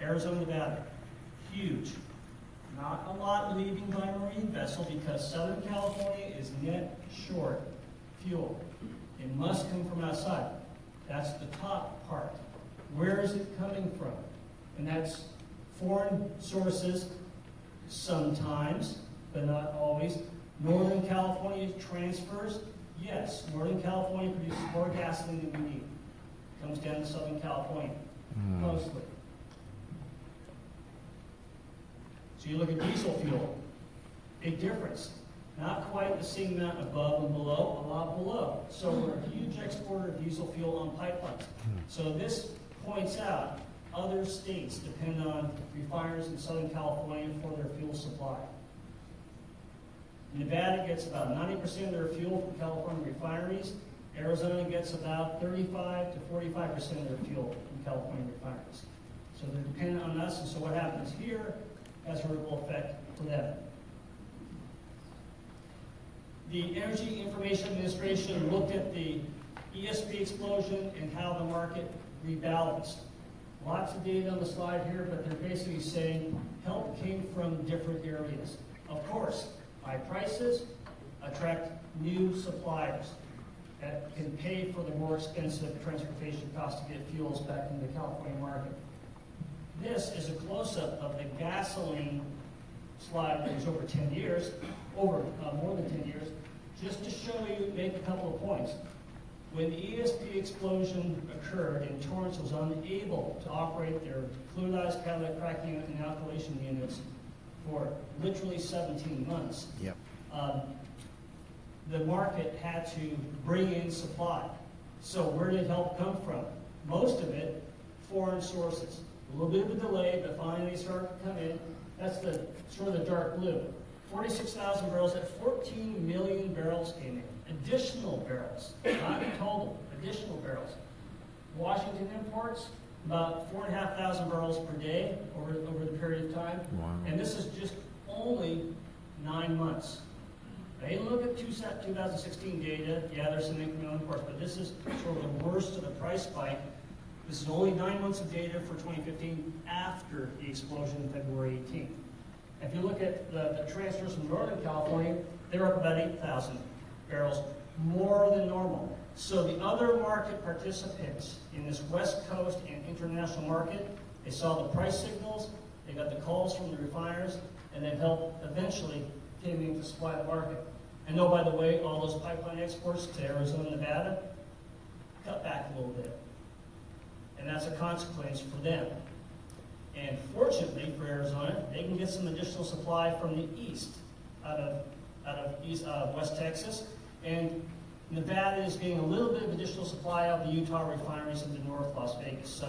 Arizona, Nevada, huge. Not a lot leaving by marine vessel because Southern California is net short fuel. It must come from outside. That's the top part. Where is it coming from? And that's foreign sources sometimes, but not always. Northern California transfers. Yes, Northern California produces more gasoline than we need. Comes down to Southern California, mostly. So you look at diesel fuel, big difference. Not quite the same amount above and below, a lot below. So we're a huge exporter of diesel fuel on pipelines. So this points out other states depend on refiners in Southern California for their fuel supply. Nevada gets about 90% of their fuel from California refineries. Arizona gets about 35 to 45% of their fuel from California refineries. So they're dependent on us, and so what happens here has a ripple effect for them. The Energy Information Administration looked at the ESP explosion and how the market rebalanced. Lots of data on the slide here, but they're basically saying help came from different areas. Of course, high prices attract new suppliers that can pay for the more expensive transportation costs to get fuels back into the California market. This is a close-up of the gasoline slide that was over 10 years, more than 10 years, just to show you, make a couple of points. When the ESP explosion occurred and Torrance was unable to operate their fluidized catalytic cracking unit and alkylation units for literally 17 months, the market had to bring in supply. So where did help come from? Most of it, foreign sources. A little bit of a delay, but finally they started to come in. That's the sort of the dark blue. 46,000 barrels, at 14 million barrels came in. Additional barrels, not total, additional barrels. Washington imports, about 4,500 barrels per day over the period of time. Wow. And this is just only 9 months. They look at 2016 data. Yeah, there's some incremental imports, but this is sort of the worst of the price spike. This is only 9 months of data for 2015 after the explosion in February 18th. If you look at the transfers from Northern California, they're up about 8,000 barrels, more than normal. So the other market participants in this West Coast and international market, they saw the price signals, they got the calls from the refiners, and they helped eventually came in to supply the market. And oh, by the way, all those pipeline exports to Arizona, Nevada, cut back a little bit. And that's a consequence for them. And fortunately for Arizona, they can get some additional supply from the east, out of out of West Texas, and Nevada is getting a little bit of additional supply out of the Utah refineries into North Las Vegas.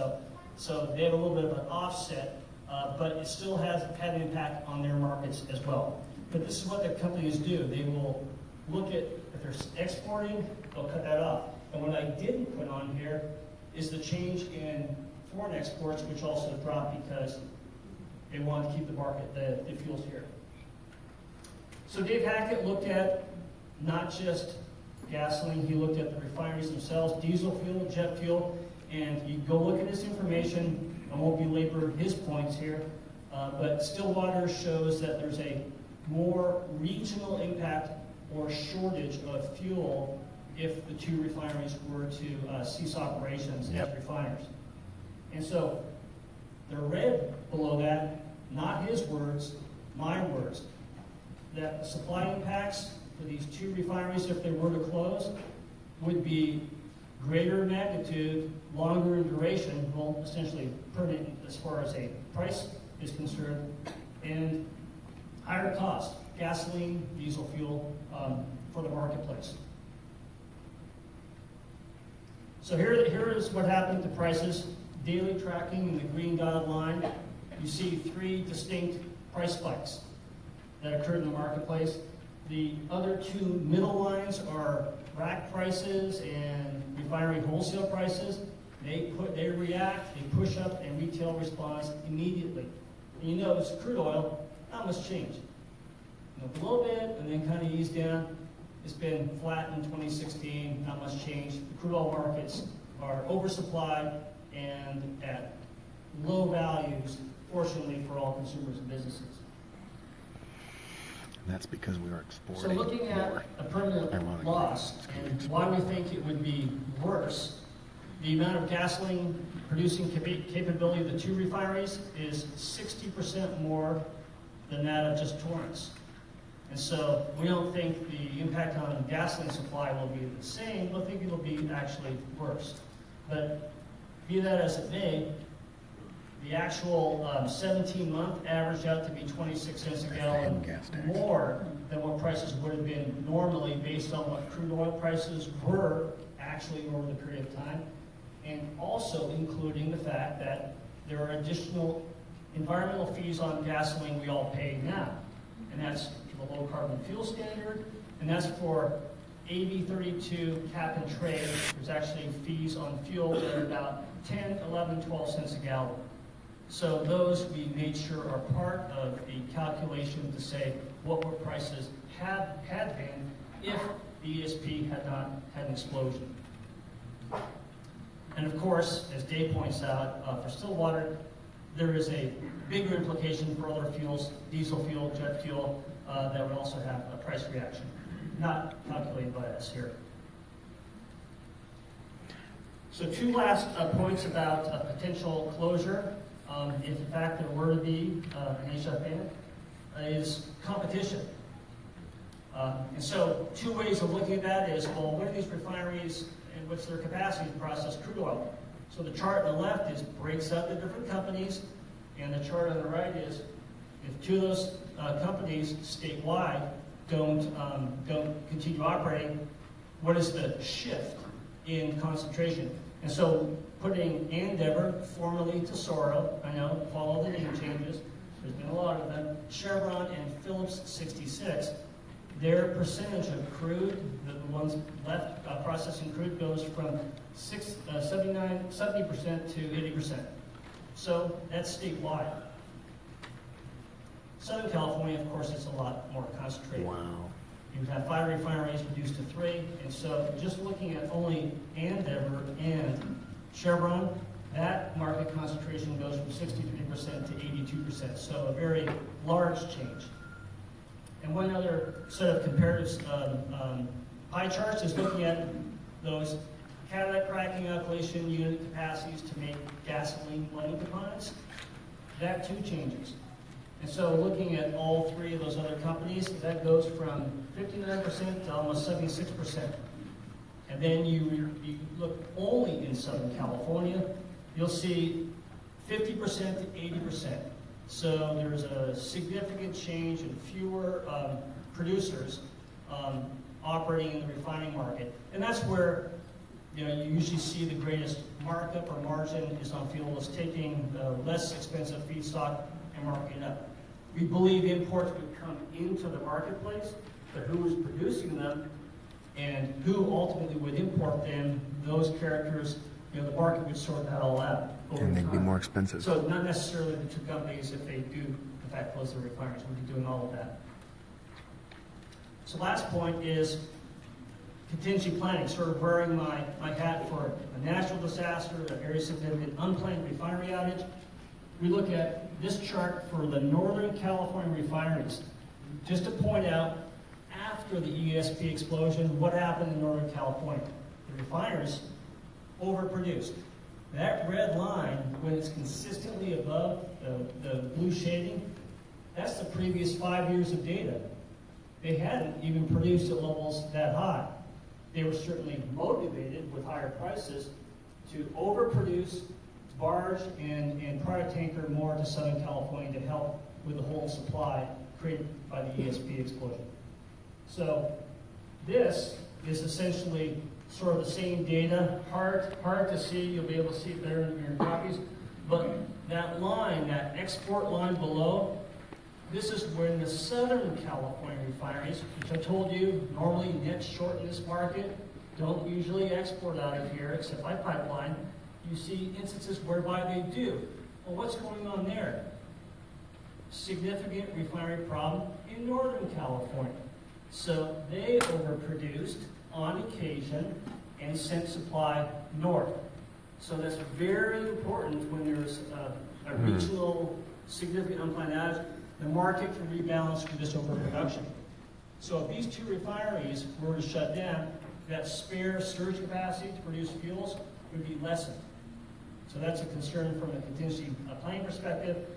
So they have a little bit of an offset, but it still has had an impact on their markets as well. But this is what the companies do. They will look at, if they're exporting, they'll cut that off. And what I didn't put on here is the change in foreign exports, which also dropped because they wanted to keep the market, the fuels here. So Dave Hackett looked at not just gasoline, he looked at the refineries themselves, diesel fuel, jet fuel, and you go look at this information. I won't belabor his points here, but Stillwater shows that there's a more regional impact or shortage of fuel if the two refineries were to cease operations as refiners. And so the red below that, not his words, my words, that the supply impacts for these two refineries, if they were to close, would be greater magnitude, longer in duration, well, essentially permanent as far as a price is concerned, and higher cost, gasoline, diesel fuel for the marketplace. So here is what happened to prices. Daily tracking in the green dotted line, you see 3 distinct price spikes that occurred in the marketplace. The other 2 middle lines are rack prices and refinery wholesale prices. They react, they push up, and retail responds immediately. And you notice crude oil, not much change. A little bit, and then kind of ease down. It's been flat in 2016, not much change. The crude oil markets are oversupplied and at low values, fortunately for all consumers and businesses. And that's because we are exporting. So looking at a permanent loss and why we think it would be worse, the amount of gasoline producing capability of the 2 refineries is 60% more than that of just Torrance. And so we don't think the impact on gasoline supply will be the same, but I think it'll be actually worse. But be that as it may, the actual 17-month averaged out to be 26 cents a gallon more than what prices would have been normally based on what crude oil prices were actually over the period of time, and also including the fact that there are additional environmental fees on gasoline we all pay now, and that's the low carbon fuel standard, and that's for AB 32 cap and trade. There's actually fees on fuel that are about 10, 11, 12 cents a gallon. So those we made sure are part of the calculation to say what were prices had been if the ESP had not had an explosion. And of course, as Dave points out, for Stillwater, there is a bigger implication for other fuels, diesel fuel, jet fuel, that would also have a price reaction, not calculated by us here. So 2 last points about a potential closure, if in fact there were to be an HF ban, is competition. And so 2 ways of looking at that is, well, what are these refineries and what's their capacity to process crude oil? So the chart on the left breaks up the different companies, and the chart on the right is if 2 of those companies statewide don't continue operating, what is the shift in concentration? And so putting Endeavor, formerly Tesoro, I know, follow the name changes, there's been a lot of them, Chevron and Phillips 66, their percentage of crude, the ones left processing crude, goes from 70% to 80%. So that's statewide. Southern California, of course, it's a lot more concentrated. Wow. You have 5 refineries reduced to 3, and so just looking at only Endeavor and Chevron, that market concentration goes from 63% to 82%, so a very large change. And one other set of comparative pie charts is looking at those catalytic cracking alkylation unit capacities to make gasoline blending components. That too changes. And so looking at all 3 of those other companies, that goes from 59% to almost 76%. And then you look only in Southern California, you'll see 50% to 80%. So there's a significant change in fewer producers operating in the refining market. And that's where you usually see the greatest markup or margin is on fuels, taking the less expensive feedstock and marking it up. We believe imports would come into the marketplace, but who is producing them and who ultimately would import them, those characters, the market would sort that all out over And they'd time. be more expensive. So not necessarily the two companies, if they do in fact close their refineries, would be doing all of that. So last point is contingency planning, sort of wearing my hat for a natural disaster, a very significant unplanned refinery outage. We look at this chart for the Northern California refineries. Just to point out, after the ESP explosion, what happened in Northern California? The refiners overproduced. That red line, when it's consistently above the blue shading, that's the previous 5 years of data. They hadn't even produced at levels that high. They were certainly motivated with higher prices to overproduce, barge and product tanker more to Southern California to help with the hole in supply created by the ESP explosion. So this is essentially sort of the same data, hard to see. You'll be able to see it better in your copies. But that line, that export line below, this is when the Southern California refineries, which I told you normally net short in this market, don't usually export out of here except by pipeline. You see instances whereby they do. Well, what's going on there? Significant refinery problem in Northern California. So they overproduced on occasion and sent supply north. So that's very important when there's a regional significant unplanned outage. The market can rebalance for this overproduction. So if these two refineries were to shut down, that spare surge capacity to produce fuels would be lessened. So that's a concern from a contingency planning perspective,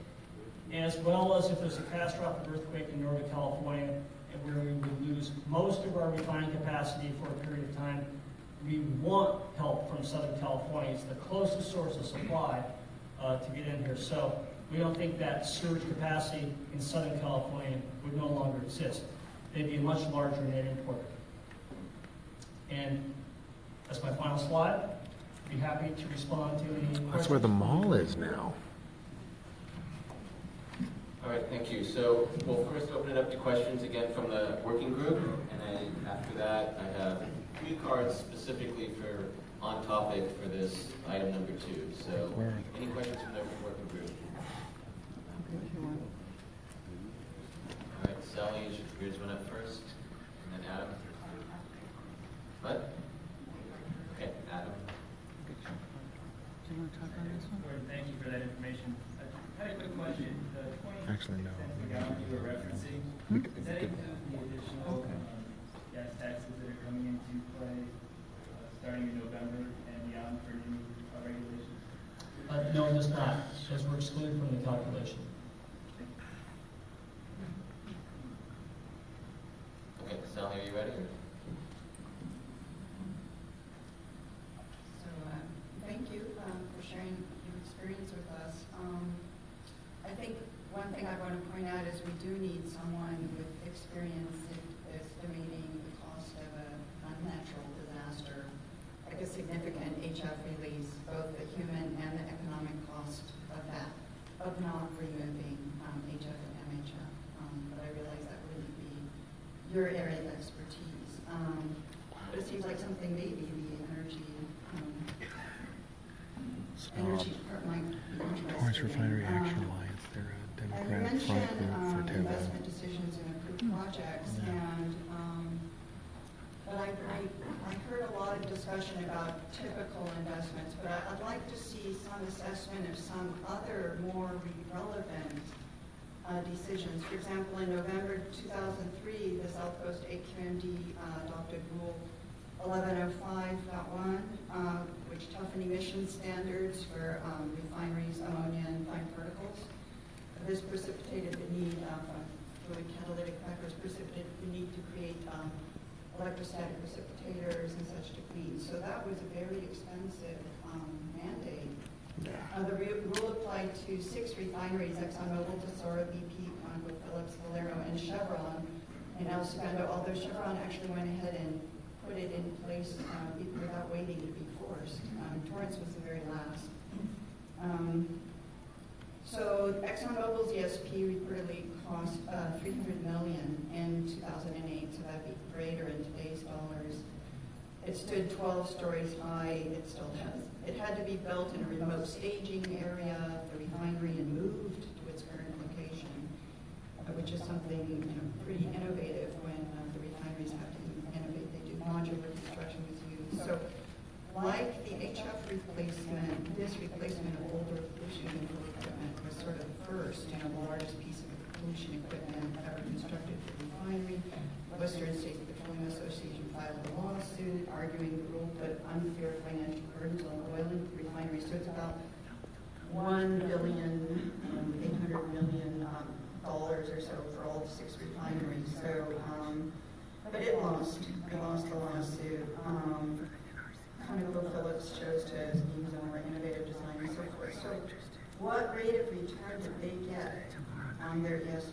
as well as if there's a catastrophic earthquake in Northern California and where we would lose most of our refining capacity for a period of time. We want help from Southern California. It's the closest source of supply to get in here. So we don't think that surge capacity in Southern California would no longer exist. They'd be a much larger net importer. And that's my final slide. Be happy to respond to any questions. That's where the mall is now. All right, thank you. So we'll first open it up to questions again from the working group, and then after that, I have 3 cards specifically for on topic for this item number 2. So any questions from the working group? All right, Sally, yours went up first, and then Adam. What? Okay, Adam. Do you want to talk on this one? Thank you for that information. I had a quick question. The 20 Actually, no. cents a gallon you were referencing, does that include the additional gas taxes that are coming into play starting in November and beyond for new regulations? No, it does not, because we're excluded from the calculation. Okay, Sally, are you ready? So thank you for sharing your experience with us. I think one thing I want to point out is we do need someone with experience in estimating the cost of a natural disaster, like a significant HF release, both the human and the economic cost of that, of not removing HF and MHF. But I realize that wouldn't be your area of expertise. But it seems like something maybe the energy part might be interested Torrance Refinery in. Action Alliance, they're a And you Democratic mentioned front group for Taylor. investment decisions and approved projects, and but I heard a lot of discussion about typical investments, but I'd like to see some assessment of some other more relevant decisions. For example, in November 2003, the South Coast AQMD adopted Rule 1105.1, which toughened emission standards for refineries, ammonia, and fine particles. This precipitated the need of fluid catalytic crackers, precipitated the need to create electrostatic precipitators and such to clean. So that was a very expensive mandate. The rule applied to 6 refineries: ExxonMobil, Tesoro, BP, ConocoPhillips, Valero, and Chevron. in El Segundo, although Chevron actually went ahead and put it in place without waiting to be forced. Torrance was the very last. So ExxonMobil's ESP reportedly cost $300 million in 2008, so that'd be greater in today's dollars. It stood 12 stories high. It still has. It had to be built in a remote staging area of the refinery and moved to its current location, which is something pretty innovative when the refineries have to innovate. They do modular construction was used. So, like the HF replacement, this replacement of older pollution control equipment was sort of the first, the largest piece of pollution equipment ever constructed for the refinery. Western States Petroleum Association filed a lawsuit arguing the rule put unfair financial burdens on oil and refineries. So it's about $1.8 billion or so for all 6 refineries. So, but it lost. It lost the lawsuit. ConocoPhillips chose to use a more innovative design and so forth. So, what rate of return did they get on their ESPs?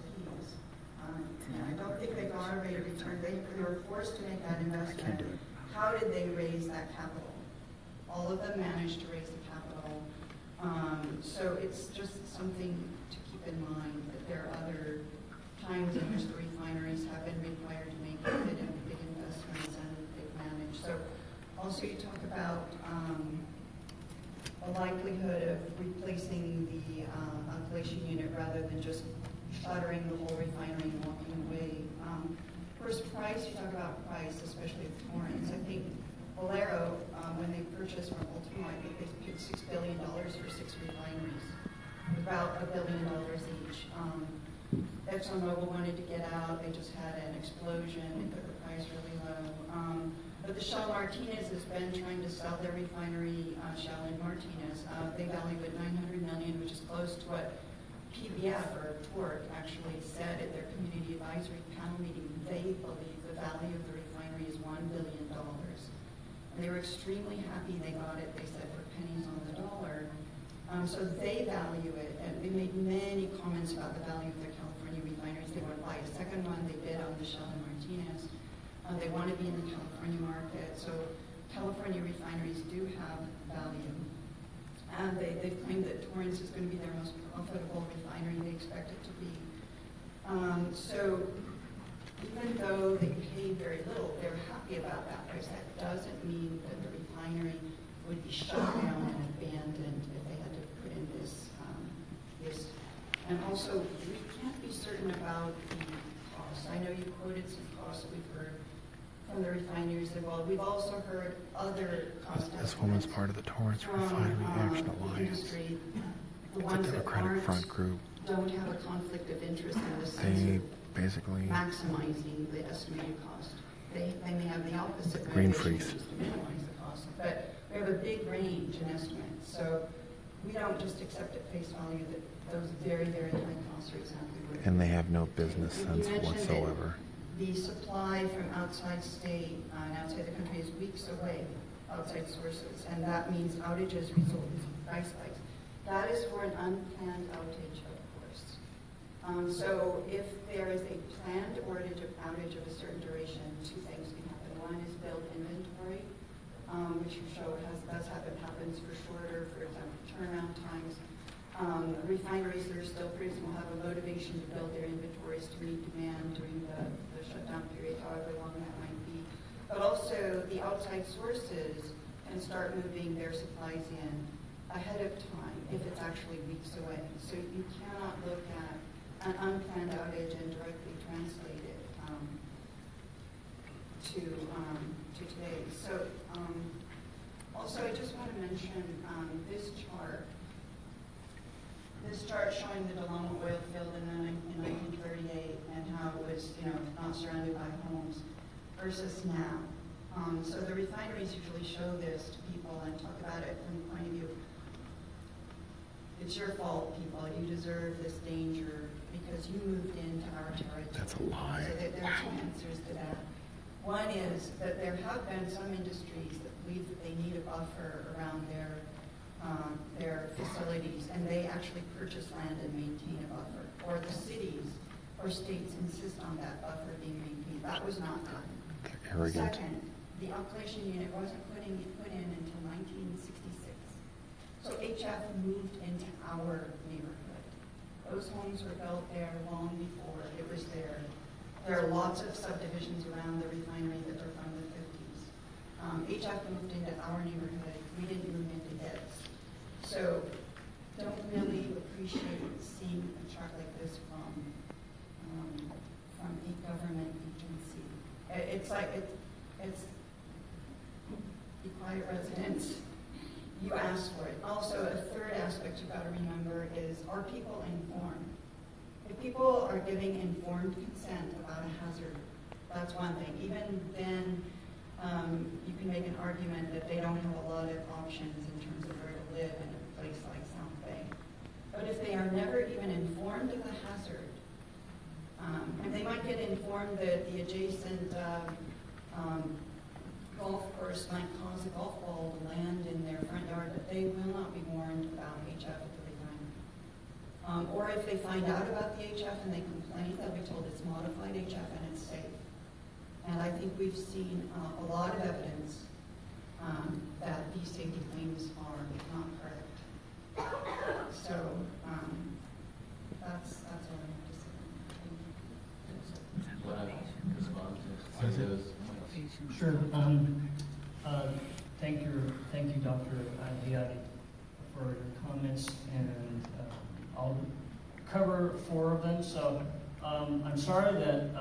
I don't think they got a rate of return. They were forced to make that investment. How did they raise that capital? All of them managed to raise the capital. So it's just something to keep in mind that there are other times in which the refineries have been required to make big investments and they've managed. So also you talk about the likelihood of replacing the alkylation unit rather than just shuttering the whole refinery and walking away. First, price, you talk about price, especially with Torrance. I think Valero, when they purchased from Ultimo, I think they paid $6 billion for 6 refineries, about $1 billion each. ExxonMobil wanted to get out. They just had an explosion. They put the price really low. But the Shell Martinez has been trying to sell their refinery, Shell and Martinez. They value it $900 million, which is close to what PBF or TORC actually said at their community advisory panel meeting. They believe the value of the refinery is $1 billion. And they were extremely happy they got it, they said, for pennies on the dollar. So they value it, and they made many comments about the value of their California refineries. They want to buy a second one. They bid on the Shell and Martinez. They want to be in the California market. So California refineries do have value. And they claim that Torrance is going to be their most profitable refinery. They expect it to be. So even though they paid very little, they're happy about that price. That doesn't mean that the refinery would be shut down and abandoned if they had to put in this. And also, we can't be certain about the costs. I know you quoted some costs that we've heard from the refineries as well. We've also heard other cost estimates. This woman's part of the Torrance Refinery Action Alliance. The it's a Democratic Front group. Don't have a conflict of interest in the sense They of basically maximizing the estimated cost. They may have the opposite green motivation, freaks. which is to minimize the cost. But we have a big range in estimates. So we don't just accept at face value that those very, very high costs are exactly what And they have no business sense you mentioned whatsoever. that the supply from outside state and outside the country is weeks away, outside sources, and that means outages result in price spikes. That is for an unplanned outage, of course. So if there is a planned outage of a certain duration, 2 things can happen. One is build inventory, which you show happens for shorter, for example, turnaround times. Refineries that are still producing will have a motivation to build their inventories to meet demand during the shutdown period, however long that might be. But also, the outside sources can start moving their supplies in ahead of time if it's actually weeks away. So you cannot look at an unplanned outage and directly translate it to today. So also, I just want to mention this chart. This chart showing the Delano oil field in 1938 and how it was, not surrounded by homes versus now. So the refineries usually show this to people and talk about it from the point of view, it's your fault, people. You deserve this danger because you moved into our territory. That's a lie. So there are 2 answers to that. One is that there have been some industries that believe that they need a buffer around their facilities, and they actually purchase land and maintain a buffer. Or the cities or states insist on that buffer being maintained. That was not done. Arrogant. Second, the alkylation unit wasn't put in until 1966. So HF moved into our neighborhood. Those homes were built there long before it was there. There are lots of subdivisions around the refinery that are from the 50s. HF moved into our neighborhood. We didn't move into theirs. So don't really appreciate seeing a chart like this from a government agency. It's like it's be quiet, residents. You asked for it. Also, a third aspect you've got to remember is, are people informed? If people are giving informed consent about a hazard, that's one thing. Even then, you can make an argument that they don't have a lot of options in terms of where to live in a place like South Bay. But if they are never even informed of the hazard, and they might get informed that the adjacent golf course might cause a golf ball to land in their front yard, but they will not be warned about HF at the refinery. Or if they find out about the HF and they complain, they'll be told it's modified HF and it's safe. And I think we've seen a lot of evidence that these safety claims are not correct. So that's all I have to say. What I respond to those points. Sure. Thank you, Dr. Hayati, for your comments, and I'll cover 4 of them. So I'm sorry that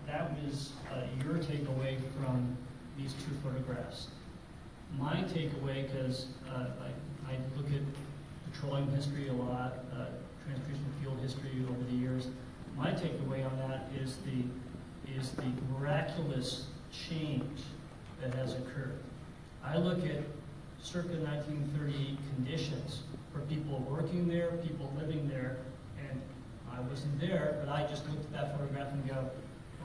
that was your takeaway from these 2 photographs. My takeaway, because I look at petroleum history a lot, transportation fuel history over the years. My takeaway on that is the miraculous change that has occurred. I look at circa 1938 conditions for people working there, people living there, and I wasn't there, but I just looked at that photograph and go,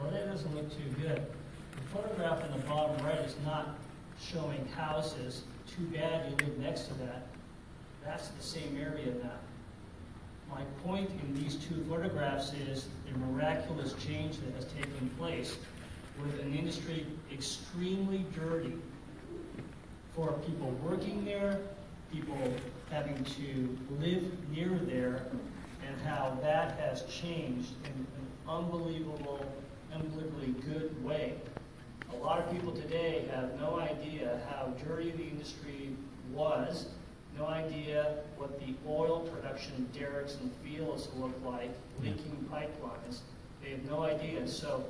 well, that doesn't look too good. The photograph in the bottom right is not showing houses. Too bad you live next to that. That's the same area now. My point in these 2 photographs is the miraculous change that has taken place with an industry extremely dirty for people working there, people having to live near there, and how that has changed in an unbelievably good way. A lot of people today have no idea how dirty the industry was, no idea what the oil production derricks and fields look like, leaking pipelines. They have no idea. So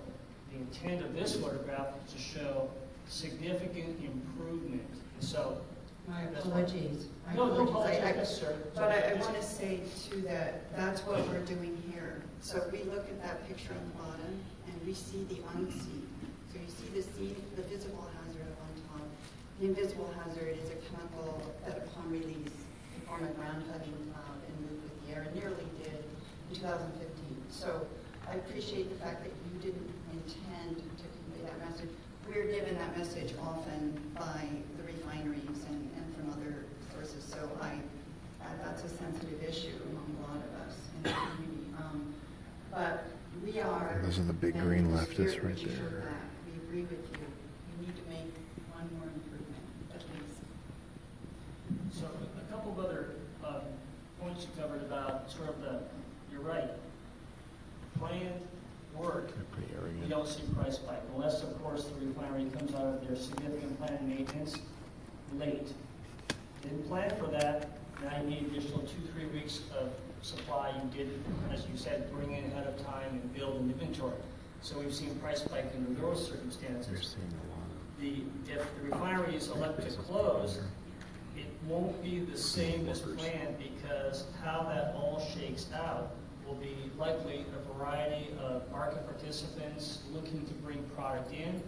the intent of this photograph is to show significant improvement. And so, my apologies. No apologies. But I want to say too that that's what we're doing here. So we look at that picture on the bottom and we see the unseen. So you see the visible hazard on top. The invisible hazard is a chemical that upon release can form a ground hugging cloud and move with the air, and nearly did in 2015. So I appreciate the fact that you didn't intend to convey that message. We're given that message often by the refineries and from other sources. So that's a sensitive issue among a lot of us in the community. But we are. Those are the big green leftists right there. We agree with you. We need to make one more improvement, at least. So a couple of other points you covered about sort of you're right, planned work. You don't see price spike, unless of course the refinery comes out of their significant planned maintenance late. Didn't plan for that. Now you need additional 2-3 weeks of supply. You did, as you said, bring in ahead of time and build an inventory. So we've seen price spike under those circumstances. If the refineries elect to close, it won't be the same as planned, because how that all shakes out will be likely a variety of market participants looking to bring product in.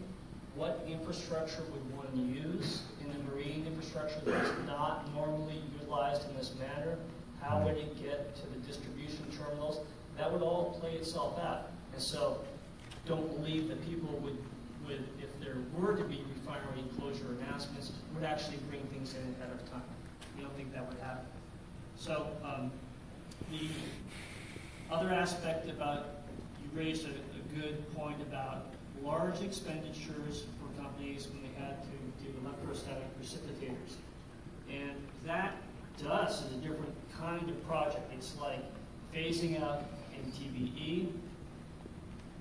What infrastructure would one use in the marine infrastructure that's not normally utilized in this manner? How would it get to the distribution terminals? That would all play itself out. And so don't believe that people would if there were to be refinery closure announcements, would actually bring things in ahead of time. We don't think that would happen. So the other aspect about raised a good point about large expenditures for companies when they had to do electrostatic precipitators. And that, to us, is a different kind of project. It's like phasing out MTBE.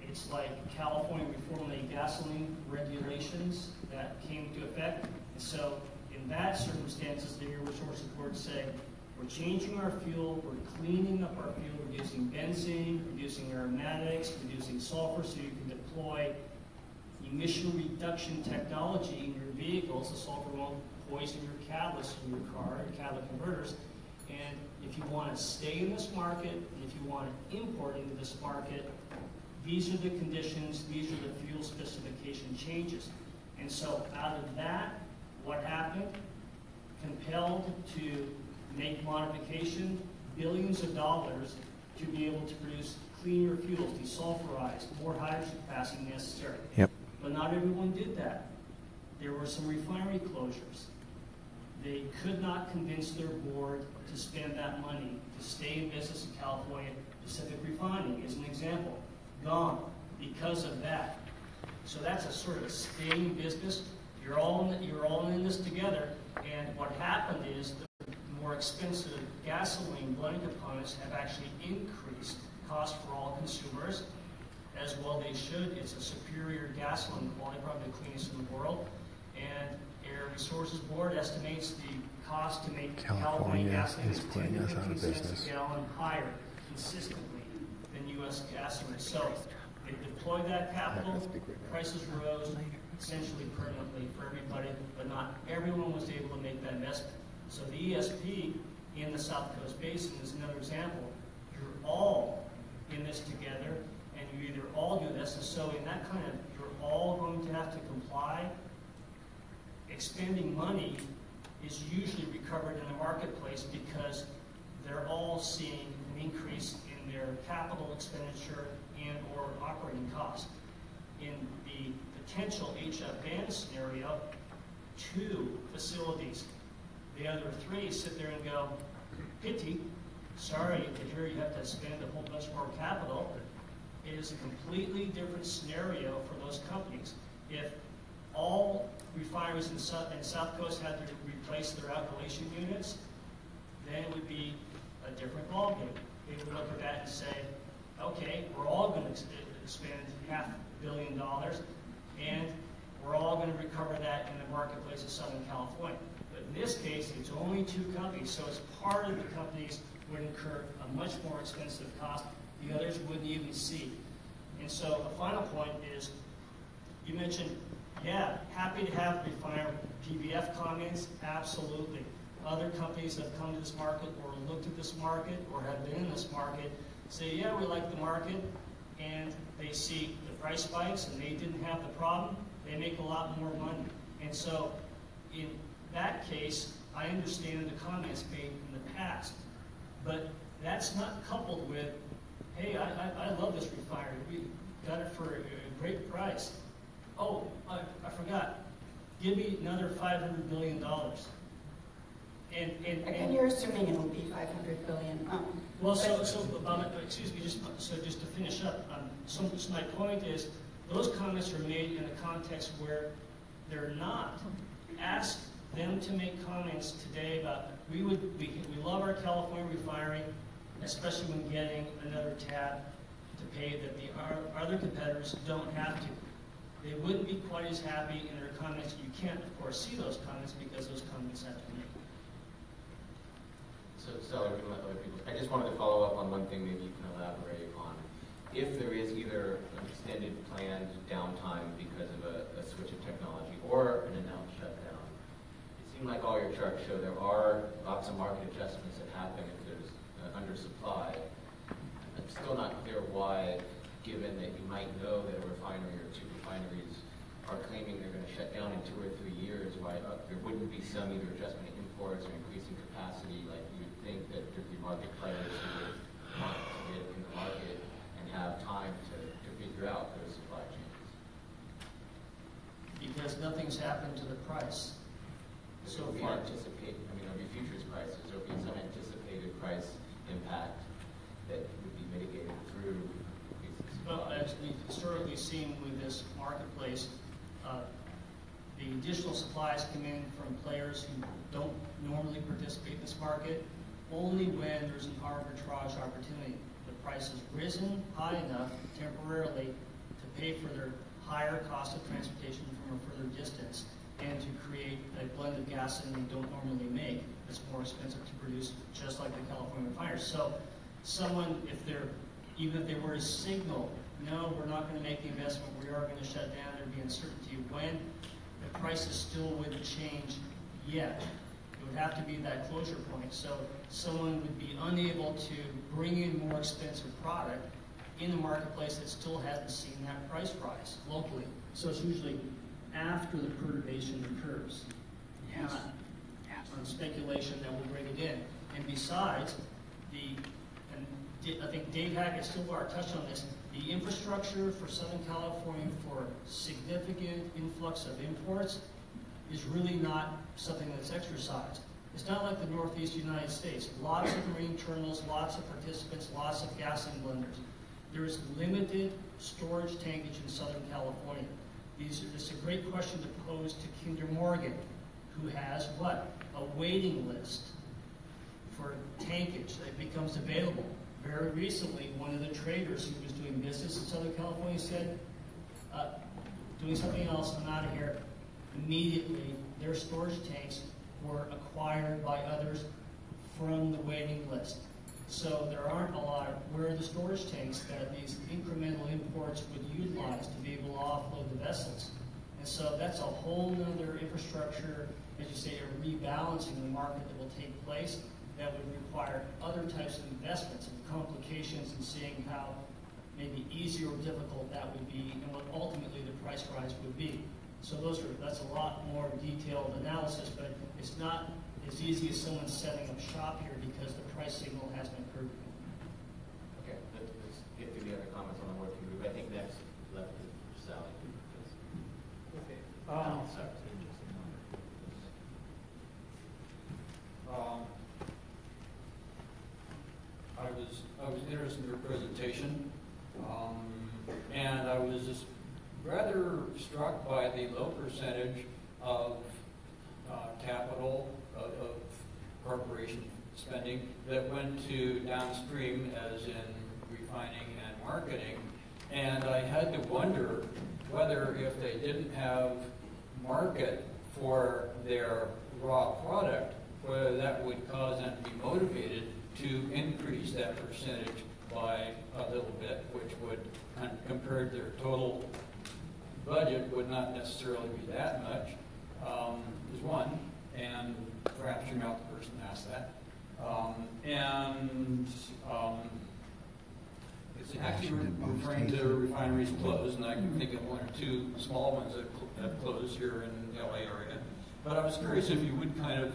It's like California reformulated gasoline regulations that came into effect. And so in that circumstances, the Air Resources Board said, we're changing our fuel, we're cleaning up our fuel, reducing benzene, reducing aromatics, reducing sulfur so you can deploy emission reduction technology in your vehicles. The sulfur won't poison your catalyst in your car, your catalytic converters. And if you want to stay in this market, and if you want to import into this market, these are the conditions, these are the fuel specification changes. And so out of that, what happened? Compelled to make modification, billions of dollars to be able to produce cleaner fuels, desulfurized, more hydrogen capacity necessary. Yep. But not everyone did that. There were some refinery closures. They could not convince their board to spend that money to stay in business in California. Pacific Refining is an example. Gone because of that. So that's a sort of a staying business. You're all in this together. And what happened is the more expensive gasoline blending components have actually increased cost for all consumers, as well they should. It's a superior gasoline quality, probably the cleanest in the world. And Air Resources Board estimates the cost to make California gasoline is 10 to 15 cents a gallon higher consistently than U.S. gasoline. So they deployed that capital, prices rose essentially permanently for everybody, but not everyone was able to make that investment. So the ESP in the South Coast Basin is another example. You're all in this together, and you either all do this, and so in that kind of, you're all going to have to comply. Expending money is usually recovered in the marketplace because they're all seeing an increase in their capital expenditure and or operating costs. In the potential HF ban scenario, 2 facilities. The other 3 sit there and go, pity, sorry to hear you have to spend a whole bunch more capital. It is a completely different scenario for those companies. If all refineries in South Coast had to replace their alkylation units, then it would be a different ballgame. They would look at that and say, okay, we're all going to spend $500 million, and we're all going to recover that in the marketplace of Southern California. But in this case, it's only 2 companies, so it's part of the companies would incur a much more expensive cost. The others wouldn't even see. And so a final point is, you mentioned, yeah, happy to have refinery PBF comments, absolutely. Other companies have come to this market or looked at this market or have been in this market say, yeah, we like the market, and they see the price spikes and they didn't have the problem, they make a lot more money. And so in that case, I understand the comments made in the past, but that's not coupled with, hey, I love this refinery, we got it for a great price. Oh, I forgot, give me another $500 billion. And you're assuming it will be $500 billion. Well, excuse me, just to finish up. So my point is, those comments are made in a context where they're not. Ask them to make comments today about we love our California refinery, especially when getting another tab to pay that our other competitors don't have to. They wouldn't be quite as happy in their comments. You can't, of course, see those comments because those comments have to be made. So other people. I just wanted to follow up on one thing maybe you can elaborate on. If there is either an extended planned downtime because of a switch of technology or an announced shutdown, it seemed like all your charts show there are lots of market adjustments that happen if there's undersupply. I'm still not clear why, given that you might know that a refinery or 2 refineries are claiming they're going to shut down in 2 or 3 years, why there wouldn't be some either adjustment in imports or increasing capacity, like you would think that there'd be market players who would want to get in the market and have time to figure out those supply chains. Because nothing's happened to the price. So if we anticipate, there'll be futures prices, there'll be some anticipated price impact that would be mitigated through increasing supply. Well, as we've historically seen with this marketplace, the additional supplies come in from players who don't normally participate in this market only when there's an arbitrage opportunity. The price has risen high enough temporarily to pay for their higher cost of transportation from a further distance and to create a blend of gasoline they don't normally make that's more expensive to produce, just like the California refiners. So someone, even if they were to signal, no, we're not going to make the investment, we are going to shut down, there'd be uncertainty when the prices still wouldn't change yet. It would have to be that closure point. So someone would be unable to bring in more expensive product in a marketplace that still hasn't seen that price rise locally. So it's usually after the perturbation occurs, not on speculation that will bring it in. And besides, I think Dave Hackett Stillwater touched on this, the infrastructure for Southern California for significant influx of imports is really not something that's exercised. It's not like the Northeast United States. Lots of marine terminals, lots of participants, lots of gasoline blenders. There is limited storage tankage in Southern California. This is a great question to pose to Kinder Morgan, who has what? A waiting list for tankage that becomes available. Very recently, one of the traders who was doing business in Southern California said, doing something else, I'm out of here. Immediately, their storage tanks were acquired by others from the waiting list. So there aren't a lot of where are the storage tanks that these incremental imports would utilize to be able to offload the vessels. And so that's a whole nother infrastructure, as you say, a rebalancing the market that will take place that would require other types of investments and complications in seeing how maybe easy or difficult that would be and what ultimately the price rise would be. So that's a lot more detailed analysis, but it's not as easy as someone setting up shop here because the price signal hasn't occurred. Okay, let's get to the other comments on the working group. I think next left is Sally. Okay. Sorry. I was interested in your presentation, and I was just rather struck by the low percentage of capital of corporation spending that went to downstream, as in refining and marketing. And I had to wonder whether if they didn't have market for their raw product, whether that would cause them to be motivated to increase that percentage by a little bit, which would, compared to their total budget, would not necessarily be that much, is one, and perhaps you're not the person to ask that. It's actually referring to refineries closed, and I can think of one or two small ones that have closed here in the LA area. But I was curious if you would kind of,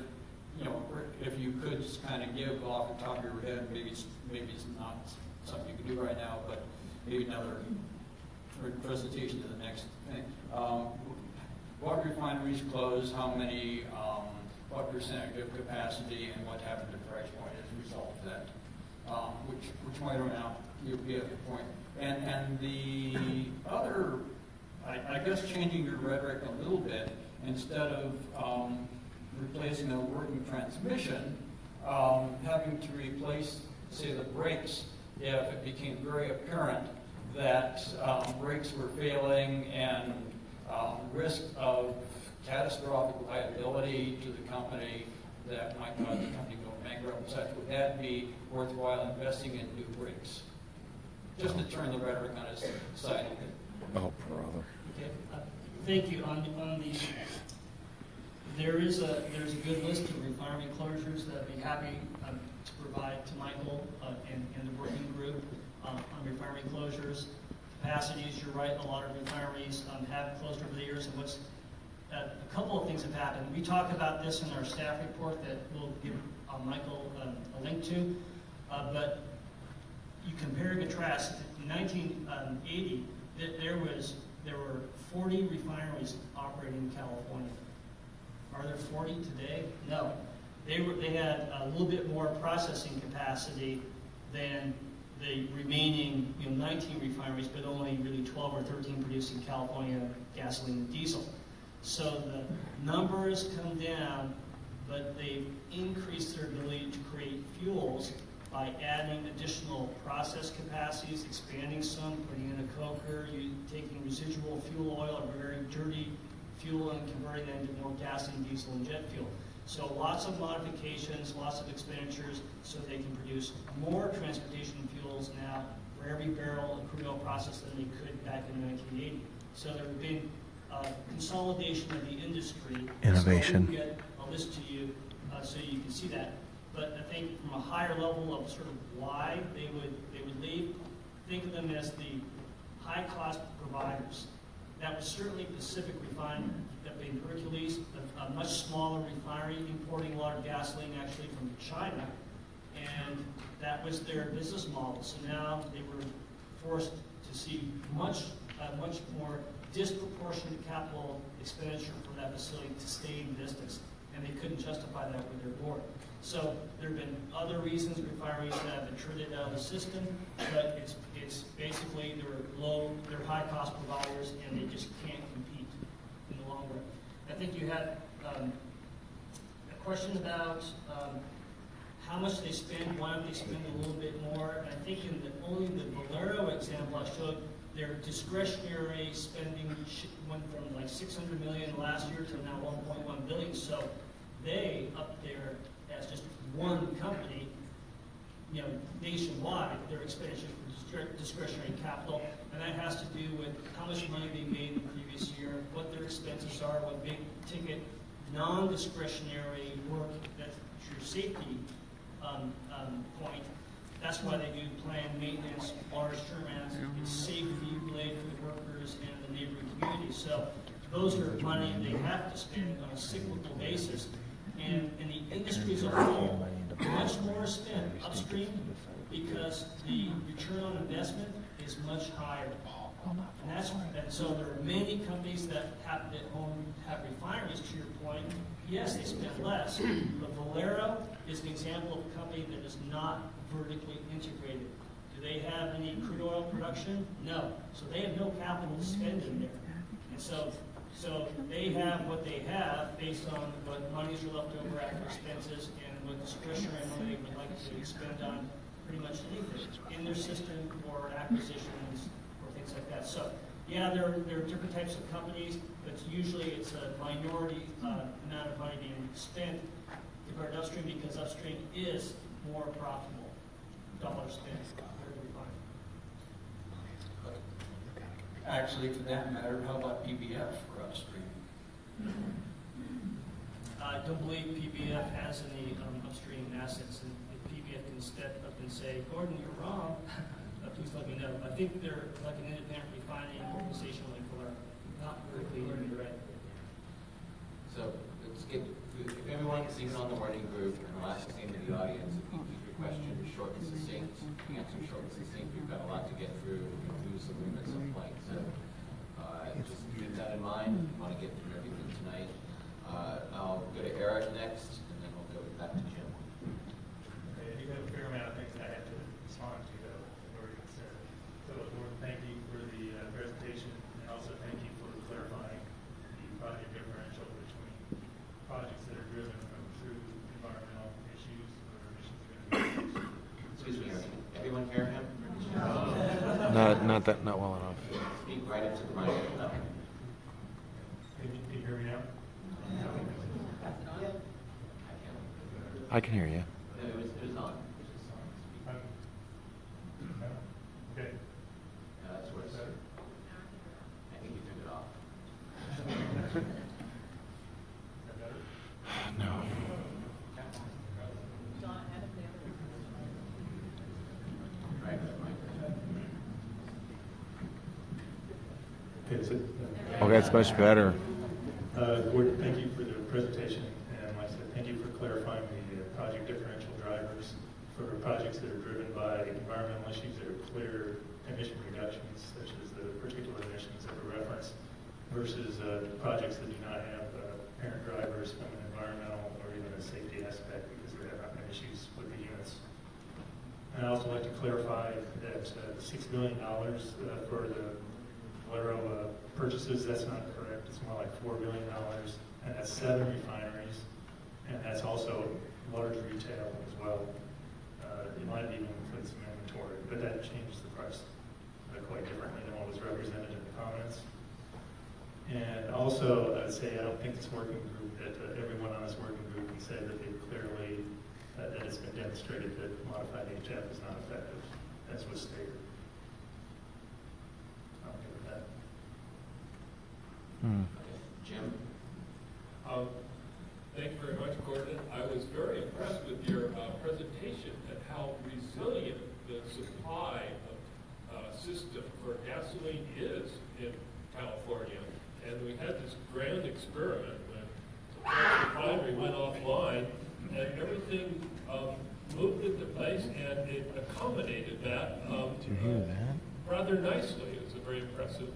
if you could just kind of give off the top of your head, maybe it's not something you can do right now, but maybe another presentation to the next thing. What refineries closed, how many, what percentage of capacity, and what happened to price point as a result of that, which might or not be at the point. And the other, I guess changing your rhetoric a little bit, instead of replacing a working transmission, having to replace, say, the brakes if it became very apparent that brakes were failing and risk of catastrophic liability to the company that might cause the company to go bankrupt and such. Would that be worthwhile investing in new brakes? Just to turn the rhetoric on its side. Oh, brother. Okay. Thank you. On the there's a good list of refinery closures that I'd be happy to provide to Michael and the working group on refinery closures. Capacities, you're right, a lot of refineries have closed over the years, and a couple of things have happened. We talked about this in our staff report that we'll give Michael a link to, but you compare and contrast. In 1980, there were 40 refineries operating in California. Are there 40 today? No. They had a little bit more processing capacity than the remaining 19 refineries, but only really 12 or 13 producing California gasoline and diesel. So the numbers come down, but they've increased their ability to create fuels by adding additional process capacities, expanding some, putting in a coker, taking residual fuel oil, a very dirty fuel, and converting that into more gasoline, diesel, and jet fuel. So lots of modifications, lots of expenditures, so they can produce more transportation fuels now for every barrel of crude oil process than they could back in 1980. So there have been consolidation of the industry. Innovation. So I'll get a list to you so you can see that. But I think from a higher level of sort of why they would leave, think of them as the high-cost providers. That was certainly Pacific Refinery, that being Hercules, a much smaller refinery, importing a lot of gasoline actually from China, and that was their business model. So now they were forced to see much more disproportionate capital expenditure for that facility to stay in business, and they couldn't justify that with their board. So there have been other reasons refineries have attrited out of the system, but it's basically they're high-cost providers, and they just can't compete in the long run. I think you had a question about how much they spend, why don't they spend a little bit more. And I think in only the Valero example I showed, their discretionary spending went from like $600 million last year to now $1.1 billion. So they, up there as just one company, nationwide, their expenditure for discretionary capital, and that has to do with how much money they made in the previous year, what their expenses are, what big ticket, non-discretionary work, that's your safety point. That's why they do planned maintenance, large turnarounds. It's safety related to the workers and the neighboring communities. So those are money they have to spend on a cyclical basis. And in the industry as a whole, much more spent upstream because the return on investment is much higher. And so there are many companies that have refineries, to your point. Yes, they spend less, but Valero is an example of a company that is not vertically integrated. Do they have any crude oil production? No. So they have no capital to spend in there. And so they have what they have based on what monies are left over after expenses and what discretionary money they would like to spend on pretty much anything in their system or acquisitions or things like that. So yeah, there are different types of companies, but usually it's a minority amount of money being spent compared to upstream because upstream is more profitable. Dollar spent. Actually, for that matter, how about PBF for upstream? I don't believe PBF has any upstream assets, and if PBF can step up and say, Gordon, you're wrong, please let me know. I think they're like an independent refining organization like Valero, not vertically integrated. So let's get, if everyone is even on the morning group, and the last thing to the audience, if you keep your question short and succinct, answer short and succinct, we've got a lot to get through and lose the limits of flight. So just keep that in mind. We want to get through everything tonight. I'll go to Eric next, and then we'll go back to Jim. Okay, you have a fair amount of things I have to respond to, though, in order to consider. So, Lord, thank you for the presentation, and also thank you for clarifying the project differential between projects that are driven from true environmental issues or emissions issues. Excuse me, everyone hear him? Not well enough. Speak right into the microphone. Can you hear me now? I can hear you. It was on. Okay. That's worse. I think you took it off. No. Right. Okay, it's much better. Gordon, thank you for the presentation, and like I said, thank you for clarifying the project differential drivers for projects that are driven by environmental issues that are clear emission reductions, such as the particulate emissions that were referenced, versus projects that do not have apparent drivers from an environmental or even a safety aspect because there have not been issues with the units. And I also like to clarify that $6 billion for the Valero purchases, that's not correct. It's more like $4 billion, and that's 7 refineries, and that's also large retail as well. It might even include some inventory, but that changes the price quite differently than what was represented in the comments. And also, I'd say I don't think this working group, that everyone on this working group can say that they clearly, that it's been demonstrated that modified HF is not effective, as was stated. I'll give it that. Jim? Thank you very much, Gordon. I was very impressed with your presentation and how resilient the supply of system for gasoline is in California. And we had this grand experiment when the Torrance Refinery went offline, and everything moved into place, and it accommodated that, Did you hear that? rather nicely. It was a very impressive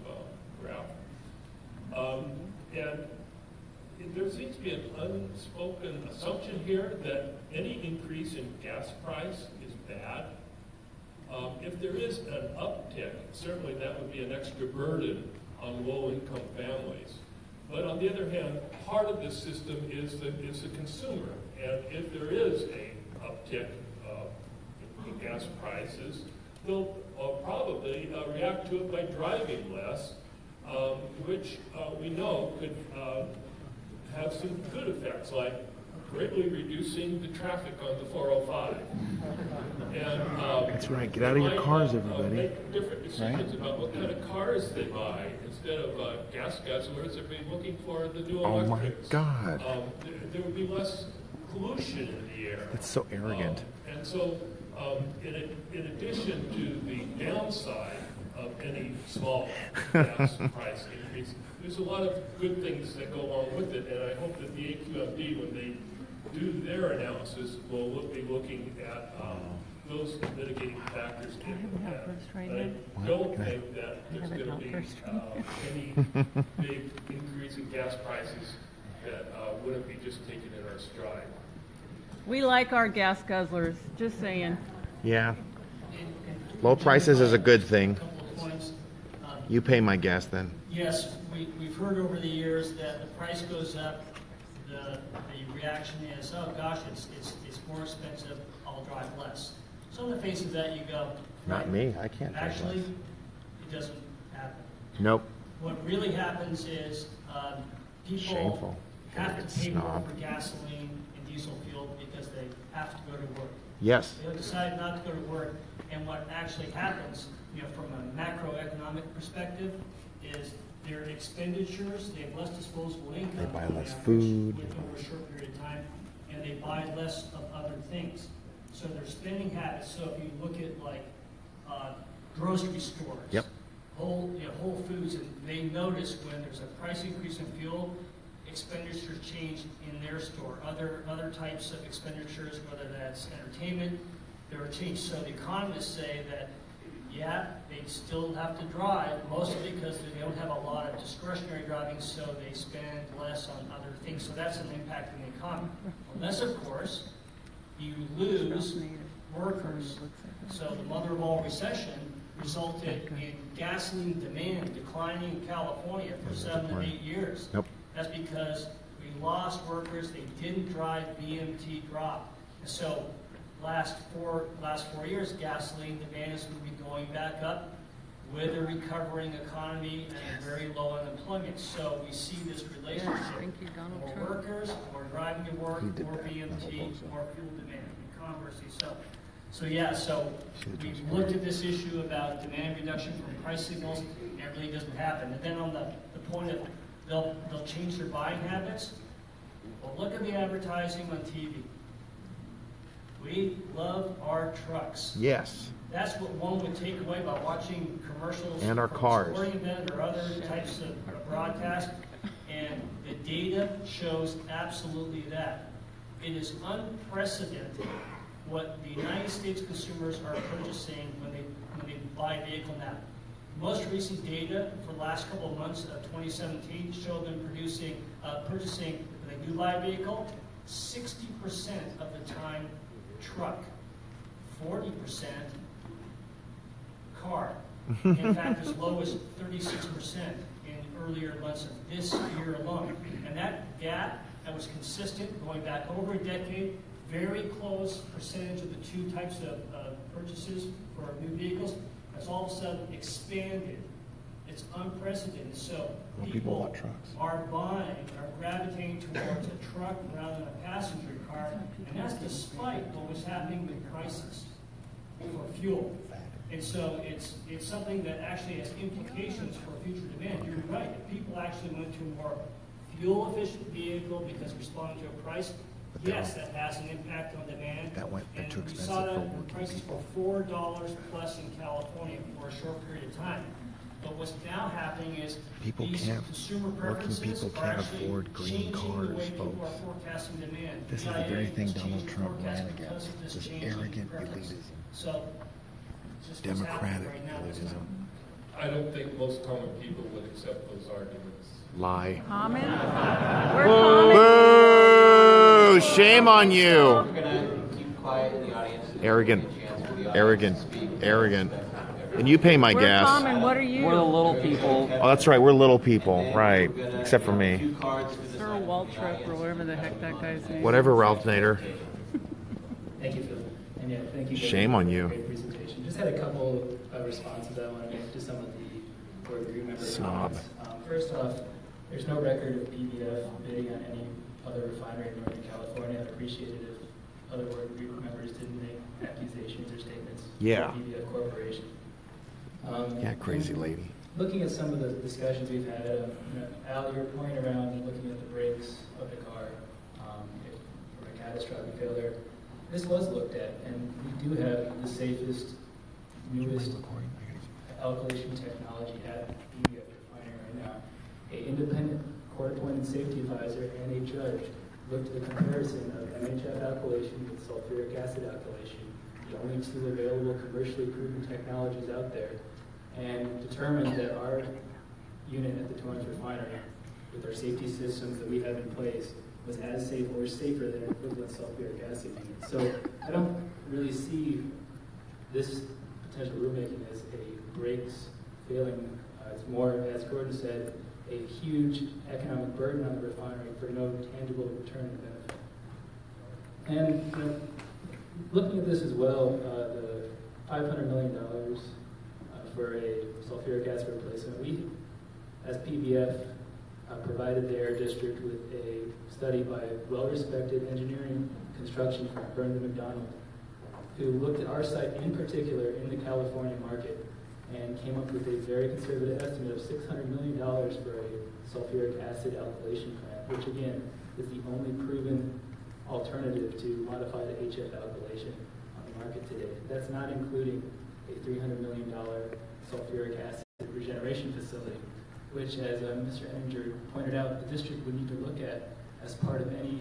graph. And there seems to be an unspoken assumption here that any increase in gas price is bad. If there is an uptick, certainly that would be an extra burden on low-income families. But on the other hand, part of this system is the consumer. And if there is an uptick in gas prices, they'll probably react to it by driving less, which we know could have some good effects, like greatly reducing the traffic on the 405. And, that's right. Get out of your cars, everybody. Make different decisions about what kind of cars they buy. Instead of gas guzzlers, they'd be looking for the new Oh my electrics. God. There would be less pollution in the air. That's so arrogant. And so, in addition to the downside of any small gas price increase, there's a lot of good things that go along with it, and I hope that the AQMD, when they do their analysis, will be looking at those mitigating factors in that. But I don't think that there's going to be any big increase in gas prices that wouldn't be just taken in our stride. We like our gas guzzlers, just saying. Yeah. Low prices is a good thing. You pay my gas then. Yes, we've heard over the years that the price goes up, the reaction is, oh gosh, it's more expensive, I'll drive less. So on the face of that, you go, Not right, me. I can't drive actually, less. it doesn't happen. Nope. What really happens is people Shameful. have to pay more Snob. for gasoline and diesel fuel because they have to go to work. Yes. They decide not to go to work, and what actually happens, from a macroeconomic perspective, is their expenditures, they have less disposable income. They buy less average food. over a short period of time, and they buy less of other things. So their spending habits. So if you look at like grocery stores, Yep. Whole Foods, and they notice when there's a price increase in fuel, expenditures change in their store. Other types of expenditures, whether that's entertainment, there are changes. So the economists say that, yeah, they still have to drive, mostly because they don't have a lot of discretionary driving, so they spend less on other things. So that's an impact on the economy. Unless, of course, you lose workers. So the mother of all recession resulted in gasoline demand declining in California for 7 to 8 years. Nope. That's because we lost workers. They didn't drive. BMT dropped. And so last four years, gasoline demand is going to be going back up with a recovering economy and very low unemployment. So we see this relationship. More workers, more driving to work, more BMT, more fuel demand, and conversely. So we looked at this issue about demand reduction from price signals, and it really doesn't happen. And then on the point of they'll change their buying habits. Well, look at the advertising on TV. We love our trucks. Yes. That's what one would take away by watching commercials And our from cars. sporting event or other types of broadcast. And the data shows absolutely that. It is unprecedented what the United States consumers are purchasing when they buy a vehicle now. Most recent data for the last couple of months of 2017 showed them purchasing, when they do buy a vehicle, 60% of the time truck, 40% car. In fact, as low as 36% in earlier months of this year alone. And that gap that was consistent going back over a decade, very close percentage of the two types of purchases for new vehicles, has all of a sudden expanded. It's unprecedented. So people are buying, are gravitating towards a truck rather than a passenger car, and that's despite what was happening with prices for fuel. And so it's something that actually has implications for future demand. You're right. If people actually went to a more fuel-efficient vehicle because responding to a price, yes, that has an impact on demand. That went and too we expensive saw that for when prices were $4 plus in California for a short period of time. But what's now happening is People these can't, consumer working preferences people are can't actually afford green changing cars, the way people folks. are forecasting demand. This is the EIA very thing is Donald changing Trump forecasts ran because against, of this this changing arrogant preference. elitism. So, just what's Democratic happening right now is elitism. I don't think most common people would accept those arguments. Lie. Comment? Boo! Shame on you. We're going to keep quiet in the audience. Arrogant. Arrogant. Arrogant. And you pay my We're gas. common. What are you? We're the little people. Oh, that's right. We're little people. Right. Except for me. Sir Waltrip or whatever the heck that guy's name. Whatever, Ralph Nader. Thank you, Phil. And yeah, thank you. Shame on you. Great presentation. Just had a couple of responses I want to make to some of the board group member Snob. comments. First off, there's no record of PBF bidding on any other refinery in Northern California. I'd appreciate it if other board group members didn't make accusations or statements. Yeah. For PBF Corporation. Yeah, crazy lady. Looking at some of the discussions we've had, Al, your point around looking at the brakes of the car for a catastrophic failure, this was looked at, and we do have the safest, newest alkylation technology at PBF Refinery right now. An independent court-appointed safety advisor and a judge looked at the comparison of MHF alkylation with sulfuric acid alkylation, the only two available commercially proven technologies out there, and determined that our unit at the Torrance Refinery, with our safety systems that we have in place, was as safe or safer than an equivalent sulfuric acid unit. So I don't really see this potential rulemaking as a brakes failing. It's more, as Gordon said, a huge economic burden on the refinery for no tangible return benefit. And looking at this as well, the $500 million for a sulfuric acid replacement, we, as PBF, provided their district with a study by a well-respected engineering construction firm, Burns & McDonnell, who looked at our site in particular in the California market and came up with a very conservative estimate of $600 million for a sulfuric acid alkylation plant, which again is the only proven alternative to modified HF alkylation on the market today. That's not including a $300 million sulfuric acid regeneration facility, which, as Mr. Enninger pointed out, the district would need to look at as part of any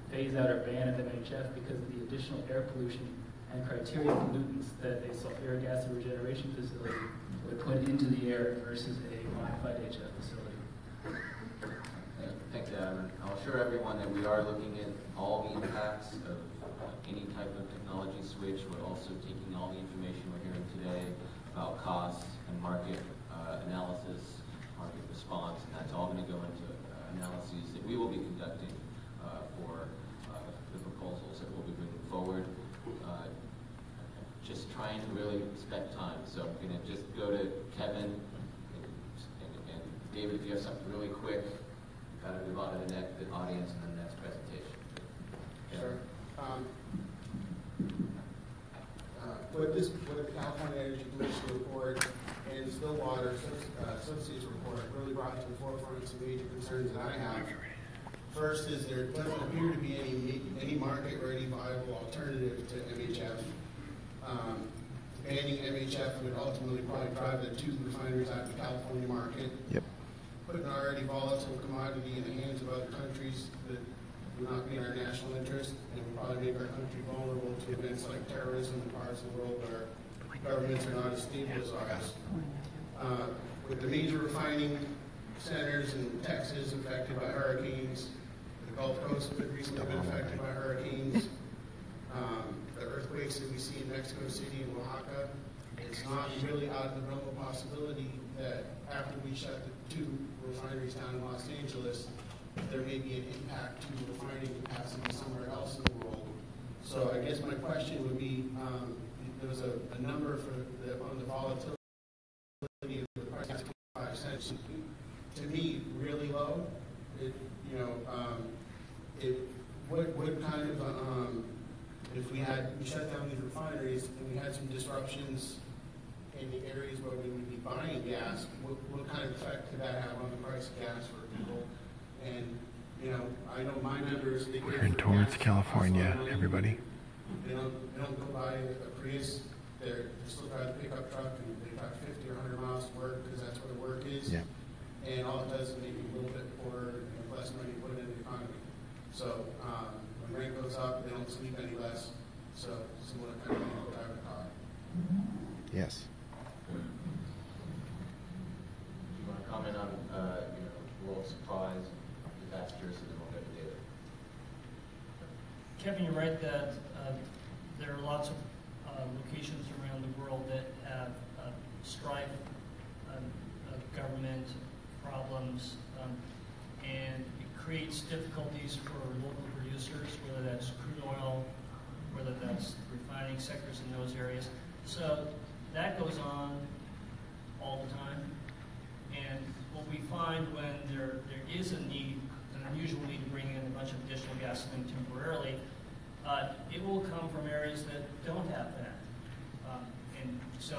phase-out or ban of MHF because of the additional air pollution and criteria pollutants that a sulfuric acid regeneration facility would put into the air versus a modified HF facility. Thanks, Adam. I'll assure everyone that we are looking at all the impacts of any type of technology switch. We're also taking all the information we're hearing today about costs and market analysis, market response, and that's all going to go into analyses that we will be conducting for the proposals that we'll be bringing forward. Just trying to really respect time. So I'm going to just go to Kevin and David, if you have something really quick. Got to move on to the audience and the next presentation. Sure. What the California Energy Commission report and Stillwater Associates report really brought to the forefront some major concerns that I have. First is there doesn't appear to be any market or any viable alternative to MHF. Banning MHF would ultimately probably drive the two refineries out of the California market. Yep. Put an already volatile commodity in the hands of other countries that would not be in our national interest and would probably make our country vulnerable to events like terrorism in parts of the world where governments are not as stable as ours. With the major refining centers in Texas affected by hurricanes, the Gulf Coast has recently been affected by hurricanes, the earthquakes that we see in Mexico City and Oaxaca, it's not really out of the realm of possibility that after we shut the 2 refineries down in Los Angeles, there may be an impact to refining capacity somewhere else in the world. So I guess my question would be, there was a number on the volatility of the price, 25 cents. To me, really low. What kind of if we shut down these refineries and we had some disruptions in the areas where we would be buying gas, what kind of effect could that have on the price of gas for people? And I know my members. We're in Torrance, California, everybody. They don't go buy a Prius. They still drive a pickup truck and they drive 50 or 100 miles to work because that's where the work is. Yeah. And all it does is make you a little bit poorer and less money put in the economy. So when rent goes up, they don't sleep any less. So similar kind of thing with driving a car. Yes. Do you want to comment on world supplies, disasters, and then we'll get to data? Kevin, you're right that there are lots of locations around the world that have strife, government problems, and it creates difficulties for local producers, whether that's crude oil, whether that's refining sectors in those areas. So that goes on all the time. And what we find when there is a need, an unusual need to bring in a bunch of additional gasoline temporarily, it will come from areas that don't have that. And so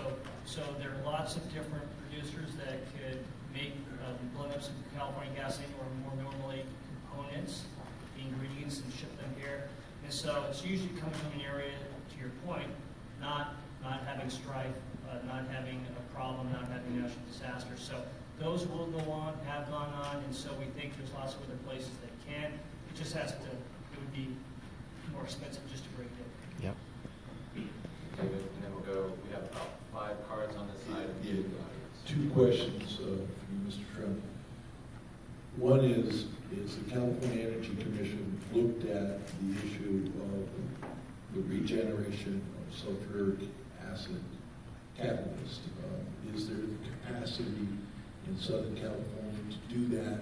there are lots of different producers that could make blend up some California gasoline or more normally components, the ingredients, and ship them here. And so it's usually coming from an area, to your point, not having strife, not having a problem, not having a national disaster. So those will go on, have gone on, and so we think there's lots of other places that can. It just has to, it would be more expensive just to break it. Yep. David, and then we'll go, we have about 5 cards on this side. Yeah, 2 questions for you, Mr. Trump. One is the California Energy Commission looked at the issue of the regeneration of sulfuric acid catalyst. Is there the capacity in Southern California to do that?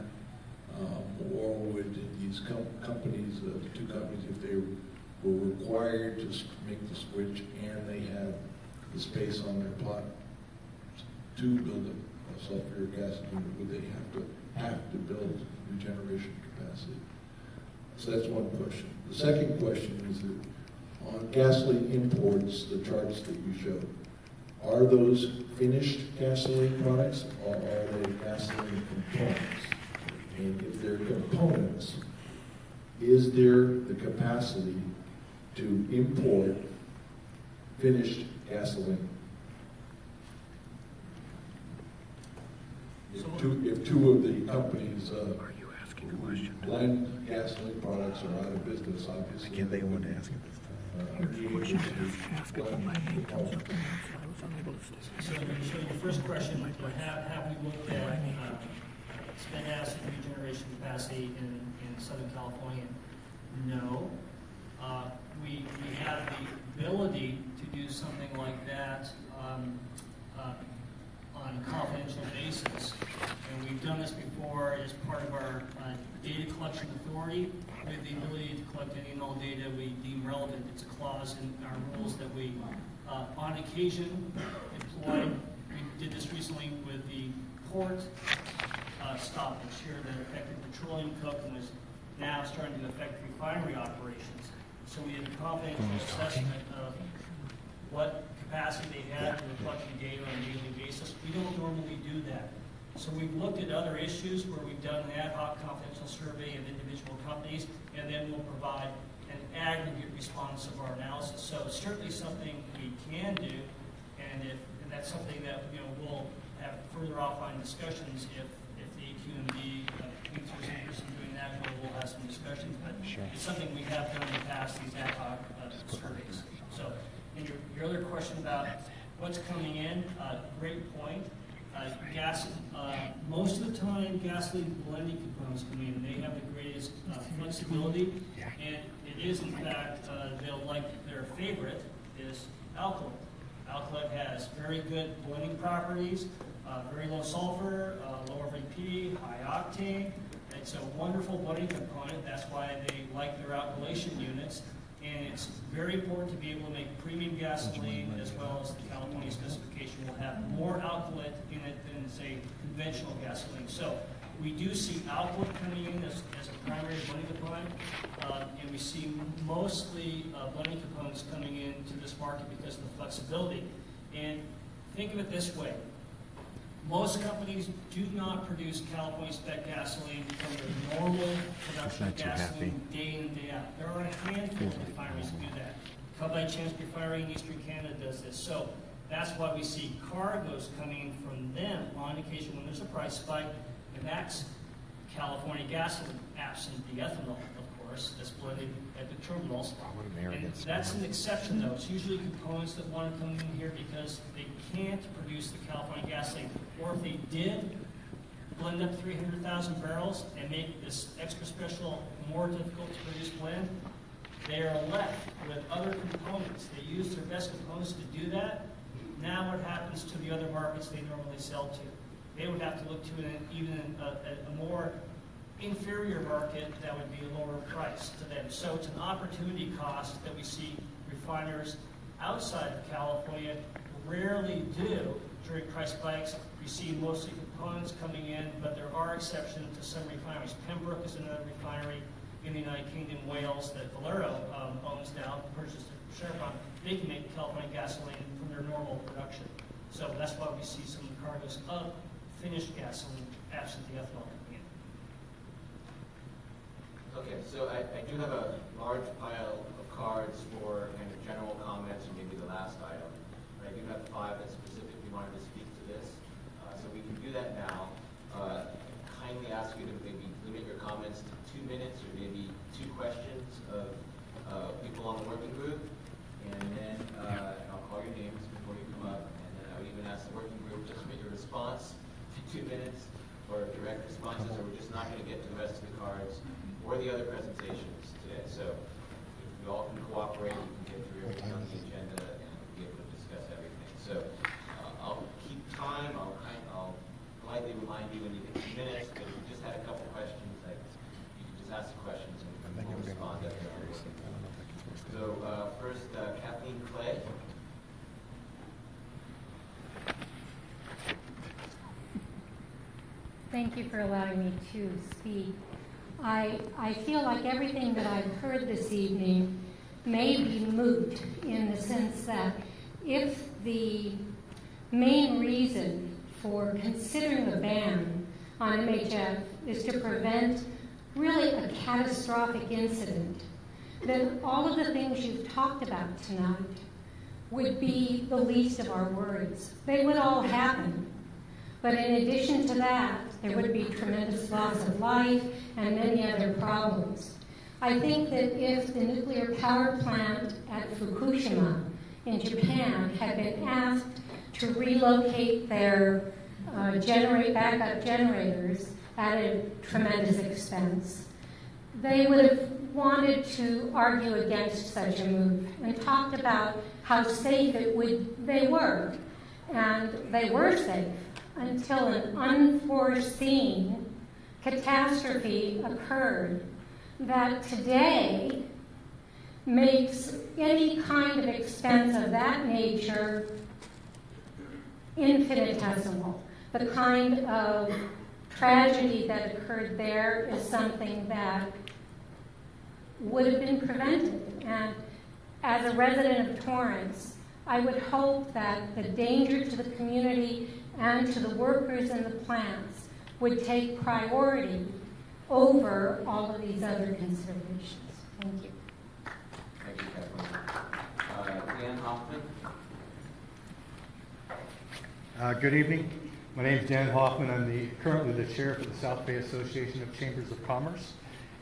Or would these companies, the 2 companies, if they were required to make the switch and they have the space on their plot to build a sulfuric acid unit, would they have to build regeneration capacity? So that's one question. The second question is that on gasoline imports, the charts that you showed, are those finished gasoline products or are they gasoline components? And if they're components, is there the capacity to import finished gasoline? If two of the companies blend gasoline products are out of business, obviously. Again, they want to ask it this time. So your first question, have we looked at spent acid regeneration capacity in Southern California? No. We have the ability to do something like that on a confidential basis. And we've done this before as part of our data collection authority with the ability to collect any and all data we deem relevant. It's a clause in our rules that we, on occasion, employ. We did this recently with the port stoppage here that affected petroleum coke and is now starting to affect refinery operations. So we had a confidential assessment of what capacity they had in collecting data on a daily basis. We don't normally do that. So we've looked at other issues where we've done an ad hoc confidential survey of individual companies, and then we'll provide an aggregate response of our analysis. So it's certainly something we can do, and that's something that we'll have further offline discussions if the AQMD thinks there's interest in doing that. We'll have some discussions, but it's something we have done in the past, these ad hoc surveys. So, and your other question about what's coming in, great point. Most of the time, gasoline blending components come in, and they have the greatest flexibility, and it is, in fact, they'll like their favorite, is alkylate. Alkylate has very good blending properties, very low sulfur, lower VP, high octane. It's a wonderful blending component. That's why they like their alkylation units. And it's very important to be able to make premium gasoline, as well as the California specification will have more alkylate in it than, say, conventional gasoline. So we do see alkylate coming in as a primary blending component, and we see mostly blending components coming into this market because of the flexibility. And think of it this way. Most companies do not produce California spec gasoline from their normal production of gasoline day in and day out. There are a handful of refineries that do that. Cub Chance Refinery in Eastern Canada does this. So that's why we see cargoes coming in from them on occasion when there's a price spike, and that's California gasoline, absent the ethanol, of course, that's blended at the terminals. And that's an exception, though. It's usually components that want to come in here because they can't produce the California gasoline. Or if they did blend up 300,000 barrels and make this extra special, more difficult to produce blend, they are left with other components. They use their best components to do that. Now what happens to the other markets they normally sell to? They would have to look to even a more inferior market that would be a lower price to them. So it's an opportunity cost that we see refiners outside of California rarely do during price spikes. We see mostly components coming in, but there are exceptions to some refineries. Pembroke is another refinery in the United Kingdom, Wales, that Valero owns now, purchased from Chevron. They can make California gasoline from their normal production. So that's why we see some cargoes of finished gasoline absent the ethanol coming in. Okay, so I do have a large pile of cards for kind of general comments and maybe the last item. I do have 5 that specifically wanted to speak to this. So we can do that now. Kindly ask you to maybe limit your comments to 2 minutes or maybe 2 questions of people on the working group. And then I'll call your names before you come up. And then I would even ask the working group to submit your response to 2 minutes or direct responses, or we're just not going to get to the rest of the cards or the other presentations today. So if we all can cooperate, we can get through everything on the agenda and be able to discuss everything. So I'll keep time. I'll politely remind you when you get 2 minutes, but if you just had a couple questions, like you can just ask the questions and we'll respond at the end. So first, Kathleen Clay. Thank you for allowing me to speak. I feel like everything that I've heard this evening may be moot in the sense that if the main reason for considering a ban on MHF is to prevent really a catastrophic incident, then all of the things you've talked about tonight would be the least of our worries. They would all happen. But in addition to that, there would be tremendous loss of life and many other problems. I think that if the nuclear power plant at Fukushima in Japan had been asked to relocate their backup generators at a tremendous expense, they would have wanted to argue against such a move and talked about how safe they were. And they were safe until an unforeseen catastrophe occurred that today makes any kind of expense of that nature infinitesimal. The kind of tragedy that occurred there is something that would have been prevented. And as a resident of Torrance, I would hope that the danger to the community and to the workers in the plants would take priority over all of these other considerations. Thank you. Thank you, Kathleen. Dan Hoffman. Good evening. My name is Dan Hoffman. I'm currently the chair for the South Bay Association of Chambers of Commerce.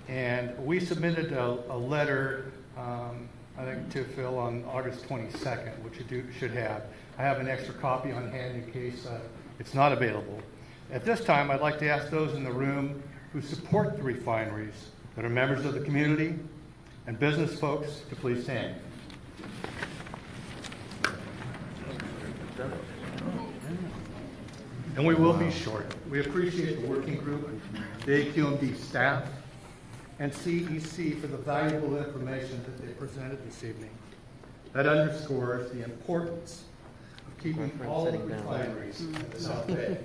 And we submitted a letter, I think, to Phil on August 22nd, which you should have. I have an extra copy on hand in case it's not available. At this time, I'd like to ask those in the room who support the refineries, that are members of the community, and business folks to please stand. And we will be short. We appreciate the working group, the AQMD staff, and CEC for the valuable information that they presented this evening. That underscores the importance of keeping all the refineries in the South Bay.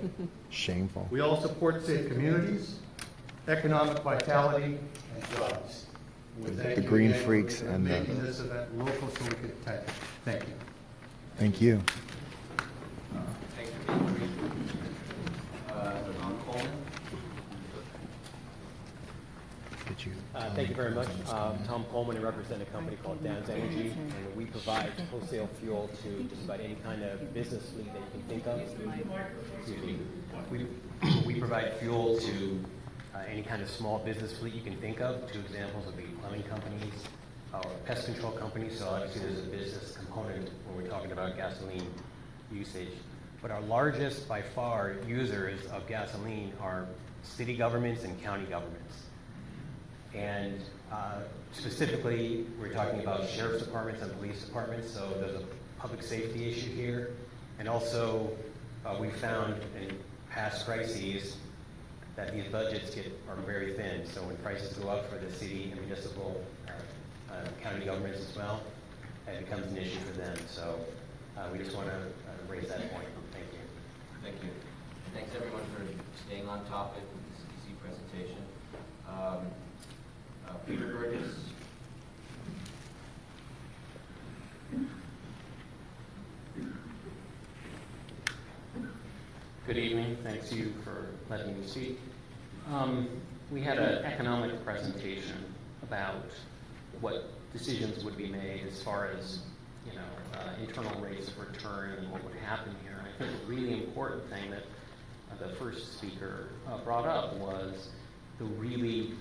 Shameful. We all support safe communities, economic vitality, and jobs. The green freaks for and making the... this event local so we could attend it. Thank you. Thank you. Thank you very much. Tom Coleman, I represent a company called Dan's Energy, and we provide wholesale fuel to just about any kind of business fleet that you can think of. Excuse me. We provide fuel to any kind of small business fleet you can think of. Two examples would be plumbing companies or pest control companies. So obviously there's a business component when we're talking about gasoline usage. But our largest, by far, users of gasoline are city governments and county governments. And specifically, we're talking about sheriff's departments and police departments, so there's a public safety issue here. And also, we found in past crises that these budgets are very thin. So when prices go up for the city and municipal county governments as well, it becomes an issue for them. So we just want to raise that point. Thank you. Thank you. Thanks everyone for staying on topic with this easy presentation. Peter Burgess. Good evening. Thanks to you for letting me speak. We had an economic presentation about what decisions would be made as far as internal rates of return and what would happen here. And I think a really important thing that the first speaker brought up was the really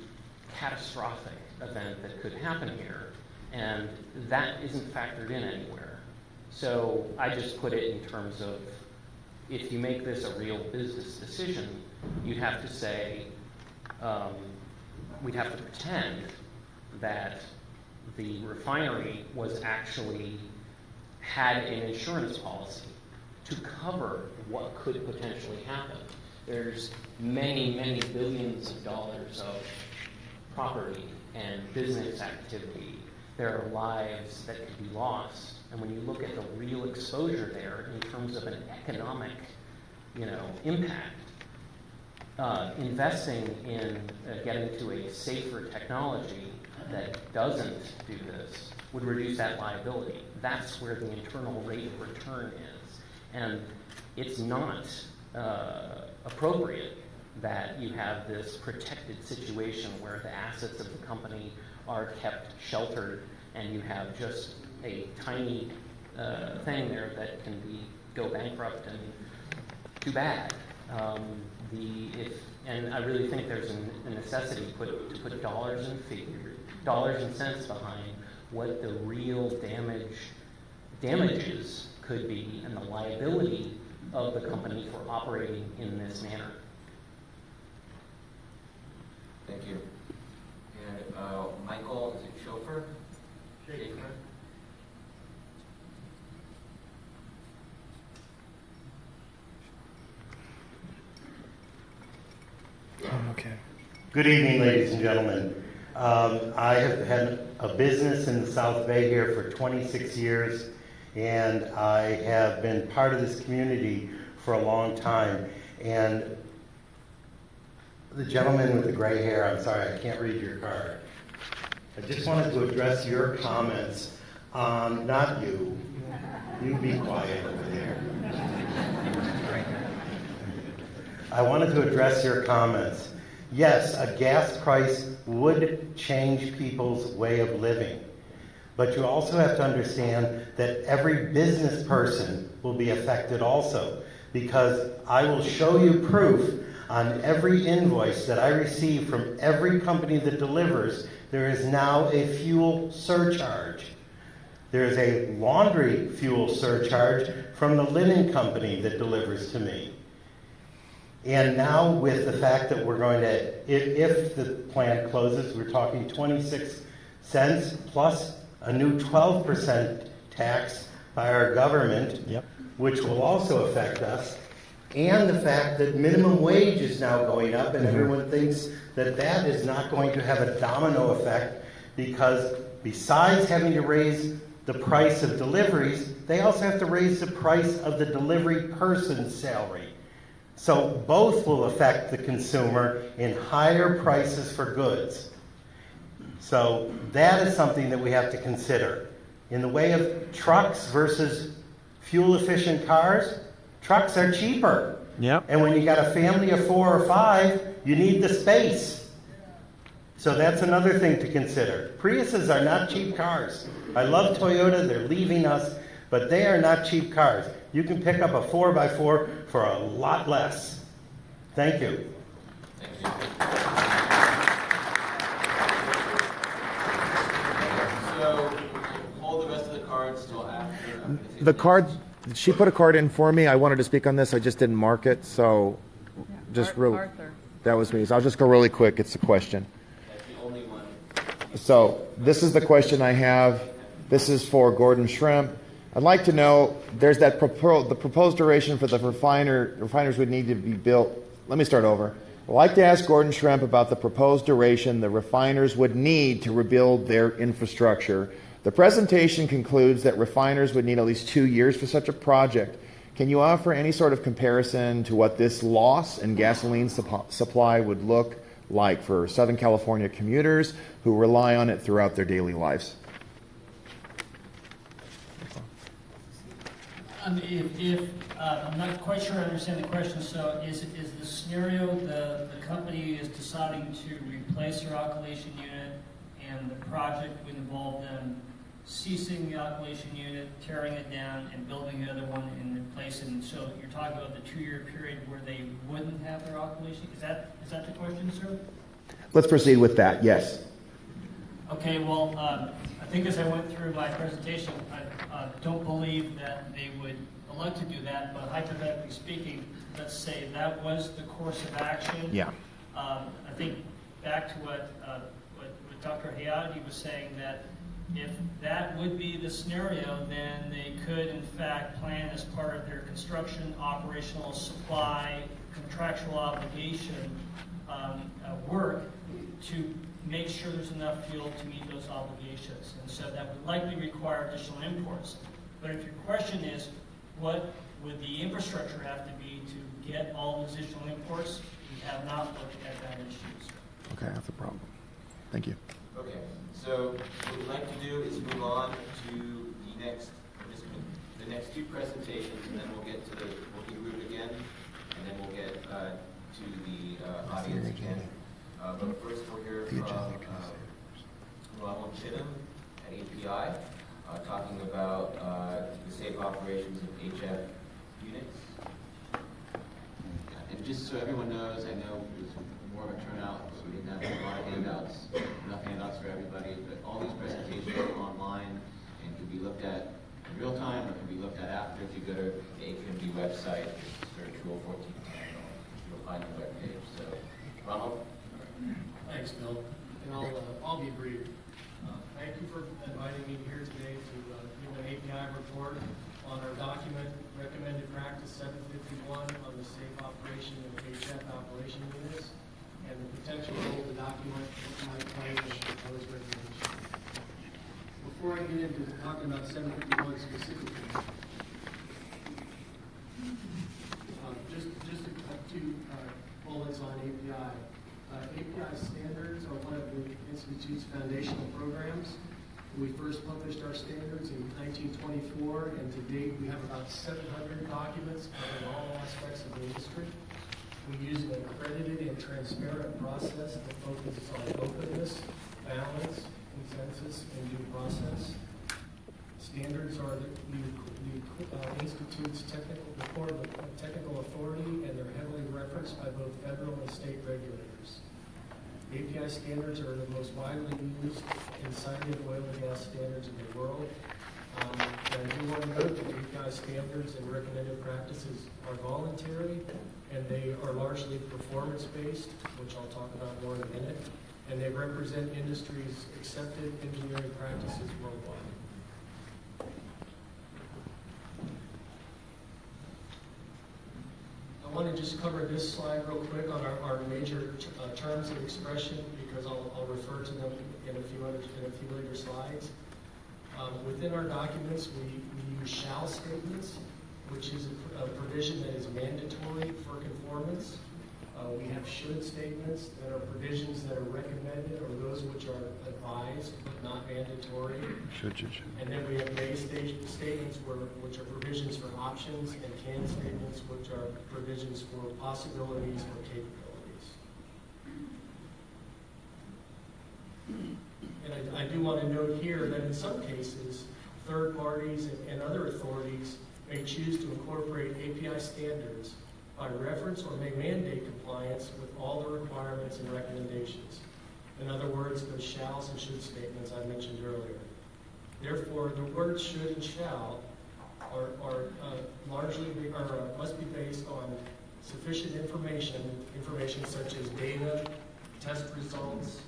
catastrophic event that could happen here, and that isn't factored in anywhere. So I just put it in terms of, if you make this a real business decision, you'd have to say, we'd have to pretend that the refinery was actually had an insurance policy to cover what could potentially happen. There's many, many billions of dollars of property and business activity. There are lives that could be lost. And when you look at the real exposure there in terms of an economic, impact, investing in getting to a safer technology that doesn't do this would reduce that liability. That's where the internal rate of return is. And it's not appropriate that you have this protected situation where the assets of the company are kept sheltered and you have just a tiny thing there that can go bankrupt and too bad. And I really think there's a necessity to put dollars and cents behind what the real damages could be and the liability of the company for operating in this manner. Thank you. And Michael, is it Schaper? Okay. Good evening, ladies and gentlemen. I have had a business in the South Bay here for 26 years, and I have been part of this community for a long time. And the gentleman with the gray hair, I'm sorry, I can't read your card. I just wanted to address your comments on, not you, you be quiet over there. I wanted to address your comments. Yes, a gas price would change people's way of living. But you also have to understand that every business person will be affected also, because I will show you proof on every invoice that I receive from every company that delivers. There is now a fuel surcharge. There is a laundry fuel surcharge from the linen company that delivers to me. And now with the fact that we're going to, if the plant closes, we're talking 26 cents plus a new 12% tax by our government. Yep. which will also affect us, and the fact that minimum wage is now going up, and everyone thinks that that is not going to have a domino effect, because besides having to raise the price of deliveries, they also have to raise the price of the delivery person's salary. So both will affect the consumer in higher prices for goods. So that is something that we have to consider. In the way of trucks versus fuel-efficient cars, trucks are cheaper. Yep. And when you got a family of 4 or 5, you need the space. So that's another thing to consider. Priuses are not cheap cars. I love Toyota, they're leaving us, but they are not cheap cars. You can pick up a 4x4 for a lot less. Thank you. So hold the rest of the cards till after. The card, she put a card in for me. I wanted to speak on this. I just didn't mark it, so just real. Arthur. That was me. So I'll just go really quick. It's a question. That's the only one. So this is the question I have. This is for Gordon Shrimp. I'd like to know, there's that the proposed duration for the refiners would need to be built. Let me start over. I'd like to ask Gordon Shrimp about the proposed duration the refiners would need to rebuild their infrastructure. The presentation concludes that refiners would need at least 2 years for such a project. Can you offer any sort of comparison to what this loss in gasoline supply would look like for Southern California commuters who rely on it throughout their daily lives? I'm not quite sure I understand the question. So is the scenario the company is deciding to replace their alkylation unit, and the project would involve them ceasing the alkylation unit, tearing it down, and building another one in place? And so you're talking about the 2-year period where they wouldn't have their alkylation? Is that the question, sir? Let's proceed with that, yes. Okay, well, I think as I went through my presentation, I don't believe that they would elect to do that, but hypothetically speaking, let's say that was the course of action. Yeah. I think back to what Dr. Hayati was saying, that if that would be the scenario, then they could in fact plan as part of their construction, operational, supply, contractual obligation work to make sure there's enough fuel to meet those obligations. And so that would likely require additional imports. But if your question is, what would the infrastructure have to be to get all those additional imports, we have not looked at that issue. Okay, that's a problem. Thank you. Okay, so what we'd like to do is move on to the next 2 presentations, and then we'll get to the working group again, and then we'll get to the audience again. But first we'll hear from Ronald Chittum at API, talking about the safe operations of HF units. And just so everyone knows, I know there's more of a turnout, so we didn't have a lot of handouts, enough handouts for everybody, but all these presentations are online and can be looked at in real time or can be looked at after. If you go to the AQMD website, search Rule 1410, you'll find the webpage. So, Ronald? Thanks, Bill. And I'll be brief. Thank you for inviting me here today to give an API report on our document, Recommended Practice 751 on the safe operation of HF operation units, and the potential role of the document might play in the proposed regulation. Before I get into talking about 751 specifically, just a few bullets on API. API standards are one of the Institute's foundational programs. We first published our standards in 1924, and to date we have about 700 documents covering all aspects of the industry. We use an accredited and transparent process that focuses on openness, balance, consensus, and due process. Standards are the Institute's technical authority, and they're heavily referenced by both federal and state regulators. API standards are the most widely used and cited oil and gas standards in the world. And I do want to note that API standards and recommended practices are voluntary, and they are largely performance-based, which I'll talk about more in a minute, and they represent industry's accepted engineering practices worldwide. to just cover this slide real quick on our major terms of expression, because I'll refer to them in a few later slides. Within our documents, we use shall statements, which is a provision that is mandatory for conformance. We have should statements that are provisions that are recommended, or those which are advised but not mandatory. Should. And then we have may statements which are provisions for options, and can statements which are provisions for possibilities or capabilities. And I do want to note here that in some cases, third parties and other authorities may choose to incorporate API standards by reference or may mandate compliance with all the requirements and recommendations. In other words, those shalls and should statements I mentioned earlier. Therefore, the words should and shall are must be based on sufficient information such as data, test results,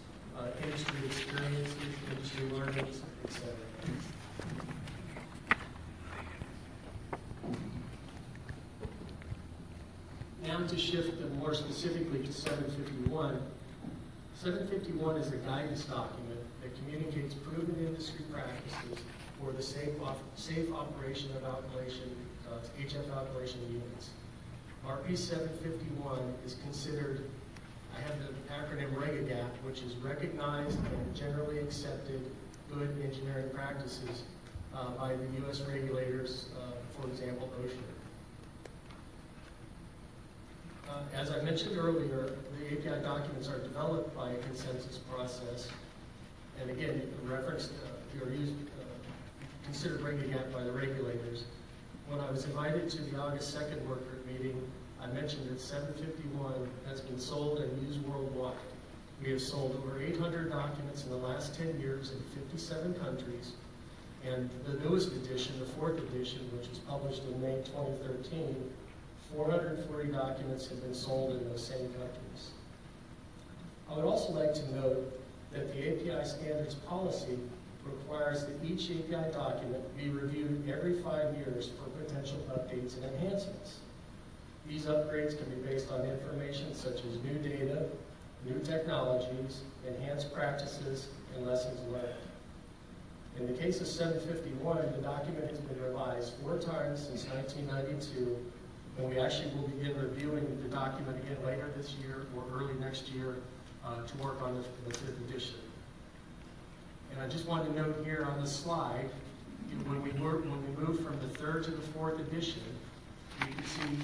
industry experiences, industry learnings, etc. Now to shift more specifically to 751. 751 is a guidance document that communicates proven industry practices for the safe operation of HF alkylation units. RP 751 is considered, I have the acronym REGAGAP, which is recognized and generally accepted good engineering practices by the U.S. regulators, for example, OSHA. As I mentioned earlier, the API documents are developed by a consensus process, and again, referenced or used, considered REGAGAP by the regulators. When I was invited to the August 2nd work group meeting, I mentioned that 751 has been sold and used worldwide. We have sold over 800 documents in the last 10 years in 57 countries, and the newest edition, the 4th edition, which was published in May 2013, 440 documents have been sold in those same countries. I would also like to note that the API standards policy requires that each API document be reviewed every 5 years for potential updates and enhancements. These upgrades can be based on information such as new data, new technologies, enhanced practices, and lessons learned. In the case of 751, the document has been revised 4 times since 1992, and we actually will begin reviewing the document again later this year or early next year to work on the 5th edition. And I just wanted to note here on the slide, when we moved from the 3rd to the 4th edition, you can see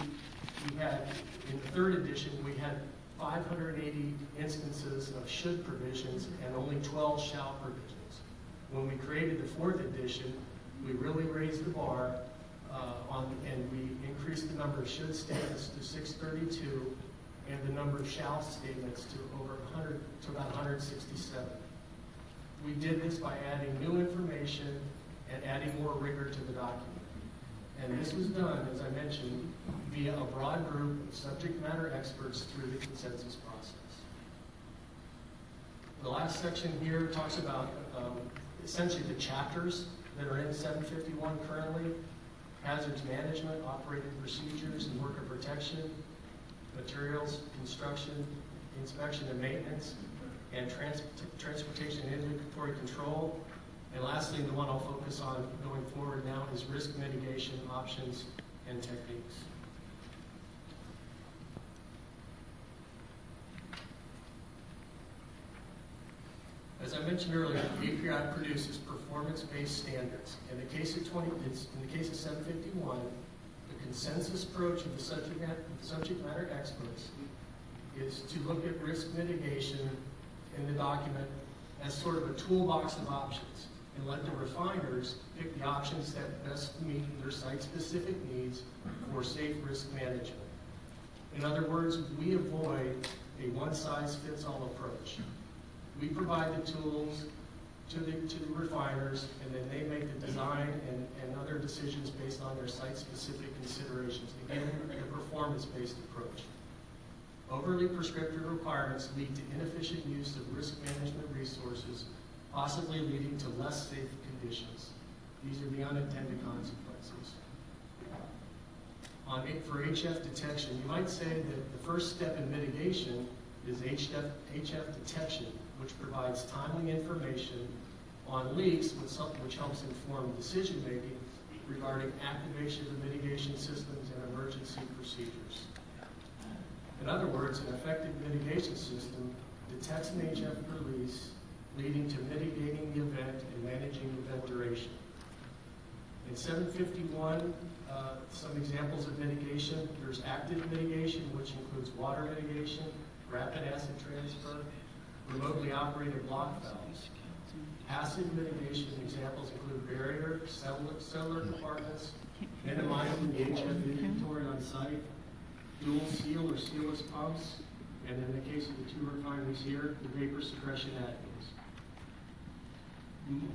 we had, in the 3rd edition, we had 580 instances of should provisions and only 12 shall provisions. When we created the 4th edition, we really raised the bar and we increased the number of should statements to 632 and the number of shall statements to about 167. We did this by adding new information and adding more rigor to the document. And this was done, as I mentioned, via a broad group of subject matter experts through the consensus process. The last section here talks about essentially the chapters that are in 751 currently: hazards management, operating procedures and worker protection, materials, construction, inspection and maintenance, and transportation and inventory control. And lastly, the one I'll focus on going forward now is risk mitigation options and techniques. As I mentioned earlier, the API produces performance-based standards. In the case of 751, the consensus approach of the subject matter experts is to look at risk mitigation in the document as sort of a toolbox of options, and let the refiners pick the options that best meet their site-specific needs for safe risk management. In other words, we avoid a one-size-fits-all approach. We provide the tools to the refiners, and then they make the design and other decisions based on their site-specific considerations. Again, a performance-based approach. Overly prescriptive requirements lead to inefficient use of risk management resources, possibly leading to less safe conditions. These are the unintended consequences. For HF detection, you might say that the first step in mitigation is HF detection, which provides timely information on leaks, which helps inform decision-making regarding activation of mitigation systems and emergency procedures. In other words, an effective mitigation system detects an HF release, leading to mitigating the event and managing event duration. In 751, some examples of mitigation, there's active mitigation, which includes water mitigation, rapid acid transfer, remotely operated block valves. Passive mitigation examples include barrier, cellular compartments, minimizing the HF inventory on site, dual seal or sealless pumps, and in the case of the two refineries here, the vapor suppression additives.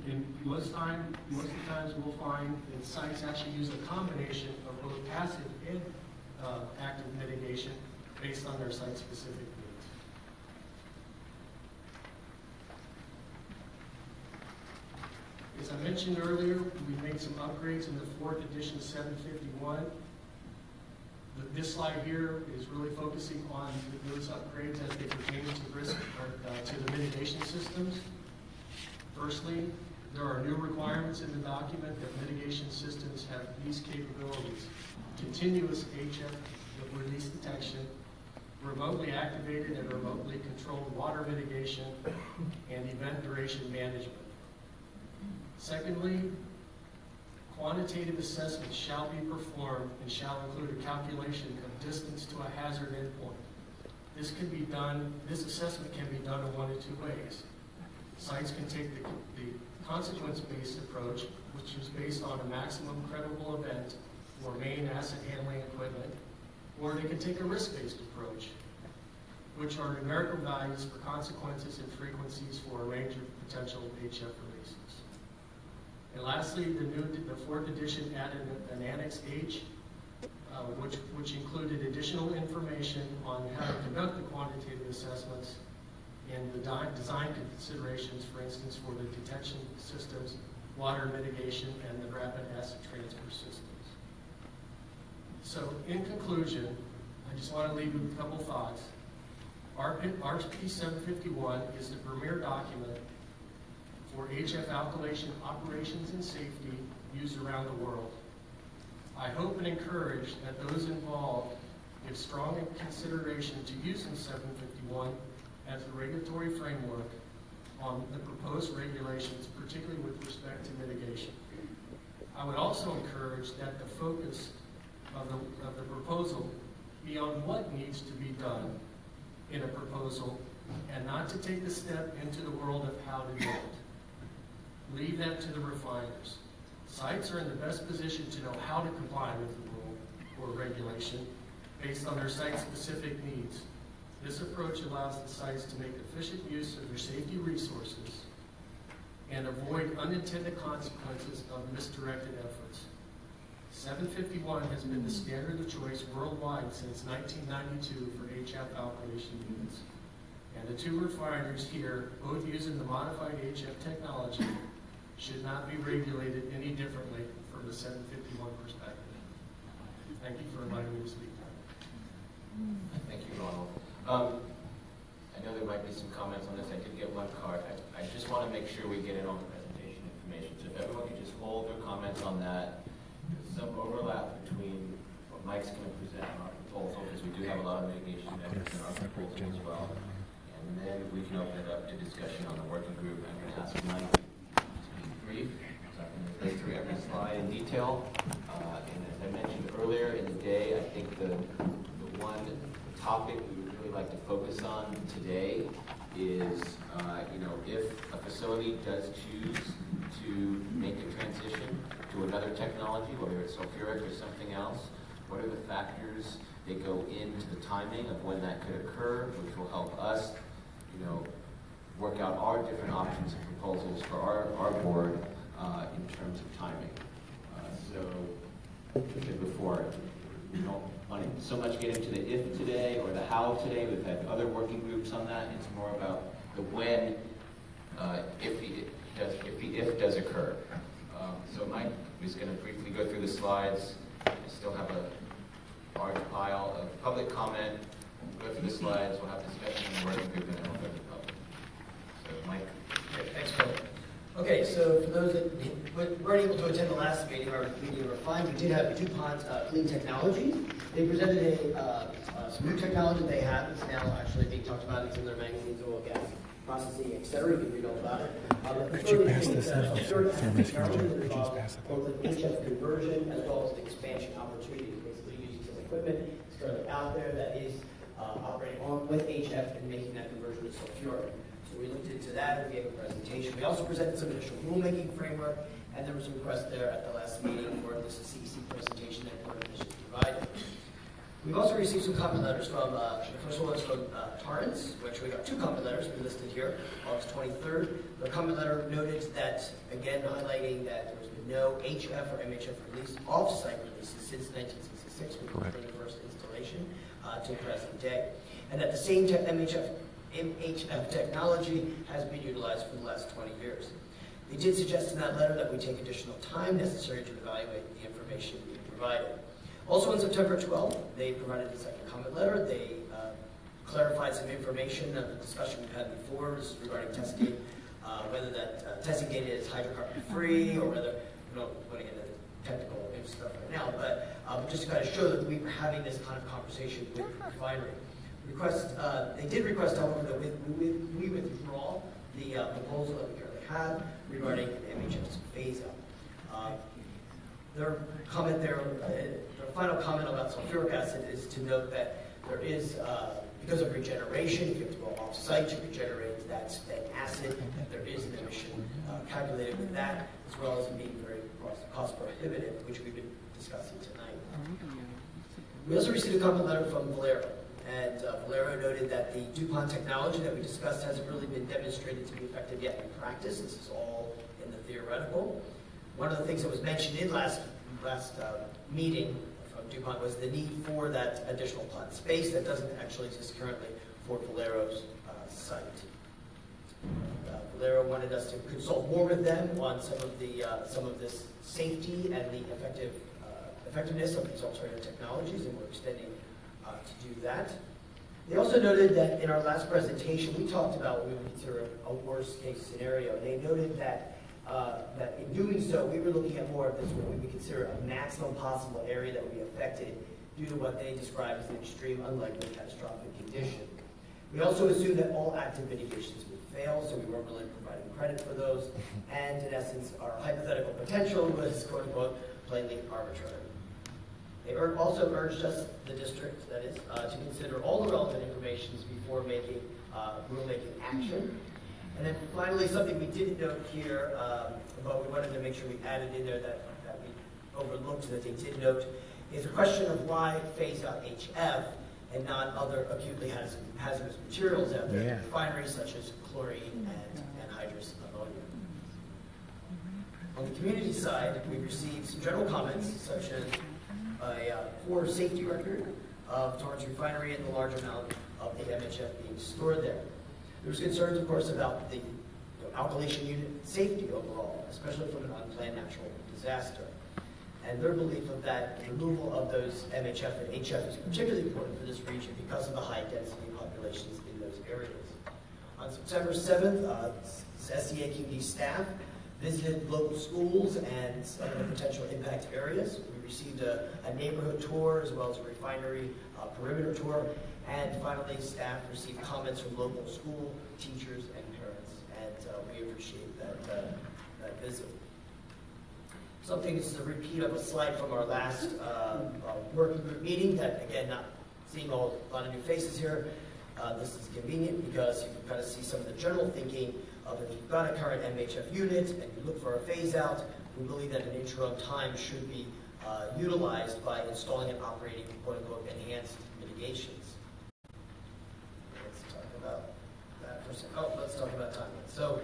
And most of the times we'll find that sites actually use a combination of both passive and active mitigation based on their site-specific needs. As I mentioned earlier, we made some upgrades in the 4th edition 751. This slide here is really focusing on those upgrades as they pertain to risk or to the mitigation systems. Firstly, there are new requirements in the document that mitigation systems have these capabilities: continuous HF release detection, remotely activated and remotely controlled water mitigation, and event duration management. Secondly, quantitative assessments shall be performed and shall include a calculation of distance to a hazard endpoint. This assessment can be done in one of two ways. Sites can take the consequence-based approach, which is based on a maximum credible event or main asset handling equipment, or they can take a risk-based approach, which are numerical values for consequences and frequencies for a range of potential HF releases. And lastly, the 4th edition added an Annex H, which included additional information on how to conduct the quantitative assessments and the design considerations, for instance, for the detection systems, water mitigation, and the rapid acid transfer systems. So in conclusion, I just want to leave you with a couple thoughts. RP 751 is the premier document for HF alkylation operations and safety used around the world. I hope and encourage that those involved give strong consideration to using 751 as a regulatory framework on the proposed regulations, particularly with respect to mitigation. I would also encourage that the focus of the proposal be on what needs to be done in a proposal and not to take the step into the world of how to do it. Leave that to the refiners. Sites are in the best position to know how to comply with the rule or regulation based on their site-specific needs. This approach allows the sites to make efficient use of their safety resources and avoid unintended consequences of misdirected efforts. 751 has been the standard of choice worldwide since 1992 for HF alkylation units. And the two refineries here, both using the modified HF technology, should not be regulated any differently from the 751 perspective. Thank you for inviting me to speak. Thank you, Ronald. I know there might be some comments on this. I did get one card. I just want to make sure we get in on the presentation information. So if everyone could just hold their comments on that. There's some overlap between what Mike's going to present on our proposal, because we do have a lot of mitigation measures in our proposal as well. And then we can open it up to discussion on the working group. I'm going to ask Mike to be brief, so I'm going to go through every slide in detail. And as I mentioned earlier in the day, I think the one topic we would really like to focus on today is, if a facility does choose to make a transition to another technology, whether it's sulfuric or something else, what are the factors that go into the timing of when that could occur, which will help us, work out our different options and proposals for our board in terms of timing. So, before, we don't want to so much get into the if today or the how today. We've had other working groups on that. It's more about the when, if the if does occur. So Mike is going to briefly go through the slides. I still have a large pile of public comment. We'll go through the slides, we'll have discussion in the working group, and then we'll go to the public. So, Mike. Okay, thanks, Phil. Okay, so for those that weren't able to attend the last meeting, our meeting of Refine, we did have DuPont Clean Technologies. They presented some new technology they have. It's now actually being talked about. It's in their magazines, oil, gas, processing, etc. You can read all about it. Could you pass this out? Both an HF conversion as well as an expansion opportunity. Basically using some equipment that's currently out there that is operating on with HF and making that conversion to sulfuric. So we looked into that and we gave a presentation. We also presented some initial rulemaking framework, and there was a request there at the last meeting for this CEC presentation that Board of Commissioners provided. We've also received some comment letters from, the first one was from Torrance, which we got 2 comment letters we listed here, August 23rd. The comment letter noted that, again, highlighting that there has been no HF or MHF release, off-site releases since 1966, when we did the first installation, to present day. And that the same MHF technology has been utilized for the last 20 years. They did suggest in that letter that we take additional time necessary to evaluate the information we provided. Also on September 12th, they provided a second comment letter. They clarified some information of the discussion we've had before regarding testing, whether that testing data is hydrocarbon-free or whether, we don't want to get into technical stuff right now, but just to kind of show that we were having this kind of conversation with the refinery. They did request, however, that we withdraw the proposal that we currently have regarding the MHF's phase-out. Their comment there, their final comment about sulfuric acid is to note that there is, because of regeneration, if you have to go off-site to regenerate that acid, that there is an emission calculated with that, as well as it being very cost prohibitive, which we've been discussing tonight. We also received a comment letter from Valero. And Valero noted that the DuPont technology that we discussed hasn't really been demonstrated to be effective yet in practice. This is all in the theoretical. One of the things that was mentioned in last meeting from DuPont was the need for that additional plant space that doesn't actually exist currently for Valero's site. Valero wanted us to consult more with them on some of this safety and the effectiveness of these alternative technologies, and we're extending to do that. They also noted that in our last presentation, we talked about what we would consider a worst case scenario. They noted that that in doing so, we were looking at more of this, what we would consider a maximum possible area that would be affected due to what they describe as an extreme, unlikely, catastrophic condition. We also assumed that all active mitigations would fail, so we weren't really providing credit for those. And in essence, our hypothetical potential was, quote unquote, plainly arbitrary. They also urged us, the district that is, to consider all the relevant information before making rulemaking action. And then finally, something we didn't note here, but we wanted to make sure we added in there that we overlooked that they did note, is a question of why phase out HF and not other acutely hazardous materials out there, Yeah. refineries such as chlorine and hydrous ammonia. On the community side, we received some general comments, such as a poor safety record of Torrance Refinery and the large amount of the MHF being stored there. There was concerns, of course, about the alkylation unit safety overall, especially from an unplanned natural disaster. And their belief of that removal of those MHF and HF is particularly important for this region because of the high density populations in those areas. On September 7th, SCAQD staff visited local schools and some of the potential impact areas. We received a neighborhood tour as well as a refinery perimeter tour. And finally, staff received comments from local school teachers and parents. And we appreciate that visit. Something, this is a repeat of a slide from our last working group meeting that, again, not seeing a lot of new faces here. This is convenient because you can kind of see some of the general thinking of if you've got a current MHF unit and you look for a phase out, we believe that an interim time should be utilized by installing and operating quote-unquote enhanced mitigations. Let's talk about that for a second. Oh, let's talk about timeline. So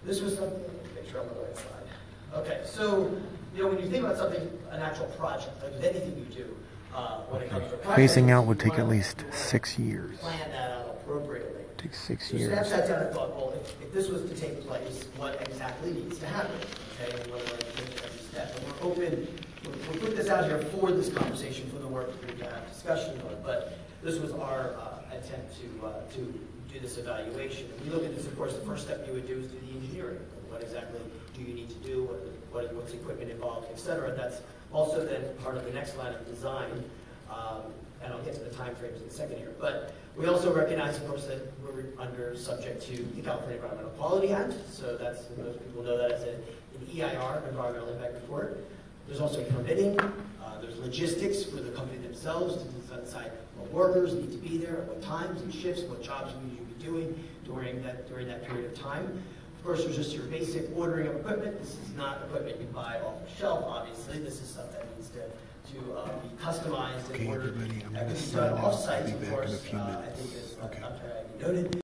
this was something, make sure I'm on the right slide. Okay, so when you think about something, an actual project, like with anything you do, when it comes to a project, Phasing out would take at least 6 years. Plan that out appropriately. It takes 6 So years. staff sat down and thought, well, if this was to take place, what exactly needs to happen? Okay, and what do I think every step? And we're open, we'll put this this out here for this conversation, for the work group to have discussion on, but this was our attempt to do this evaluation. And we look at this, of course, the first step you would do is do the engineering. What exactly do you need to do? What's equipment involved, et cetera. That's also then part of the next line of design. And I'll get to the time frames in a second here. But we also recognize, of course, that we're subject to the California Environmental Quality Act. So that's, most people know that as an EIR, Environmental Impact Report. There's also permitting. There's logistics for the company themselves to decide what workers need to be there, at what times and shifts, what jobs we need to be doing during that period of time. Of course, there's just your basic ordering of equipment. This is not equipment you buy off the shelf, obviously. This is stuff that needs to be customized and ordered. That can be done off-site, of course, I think as noted.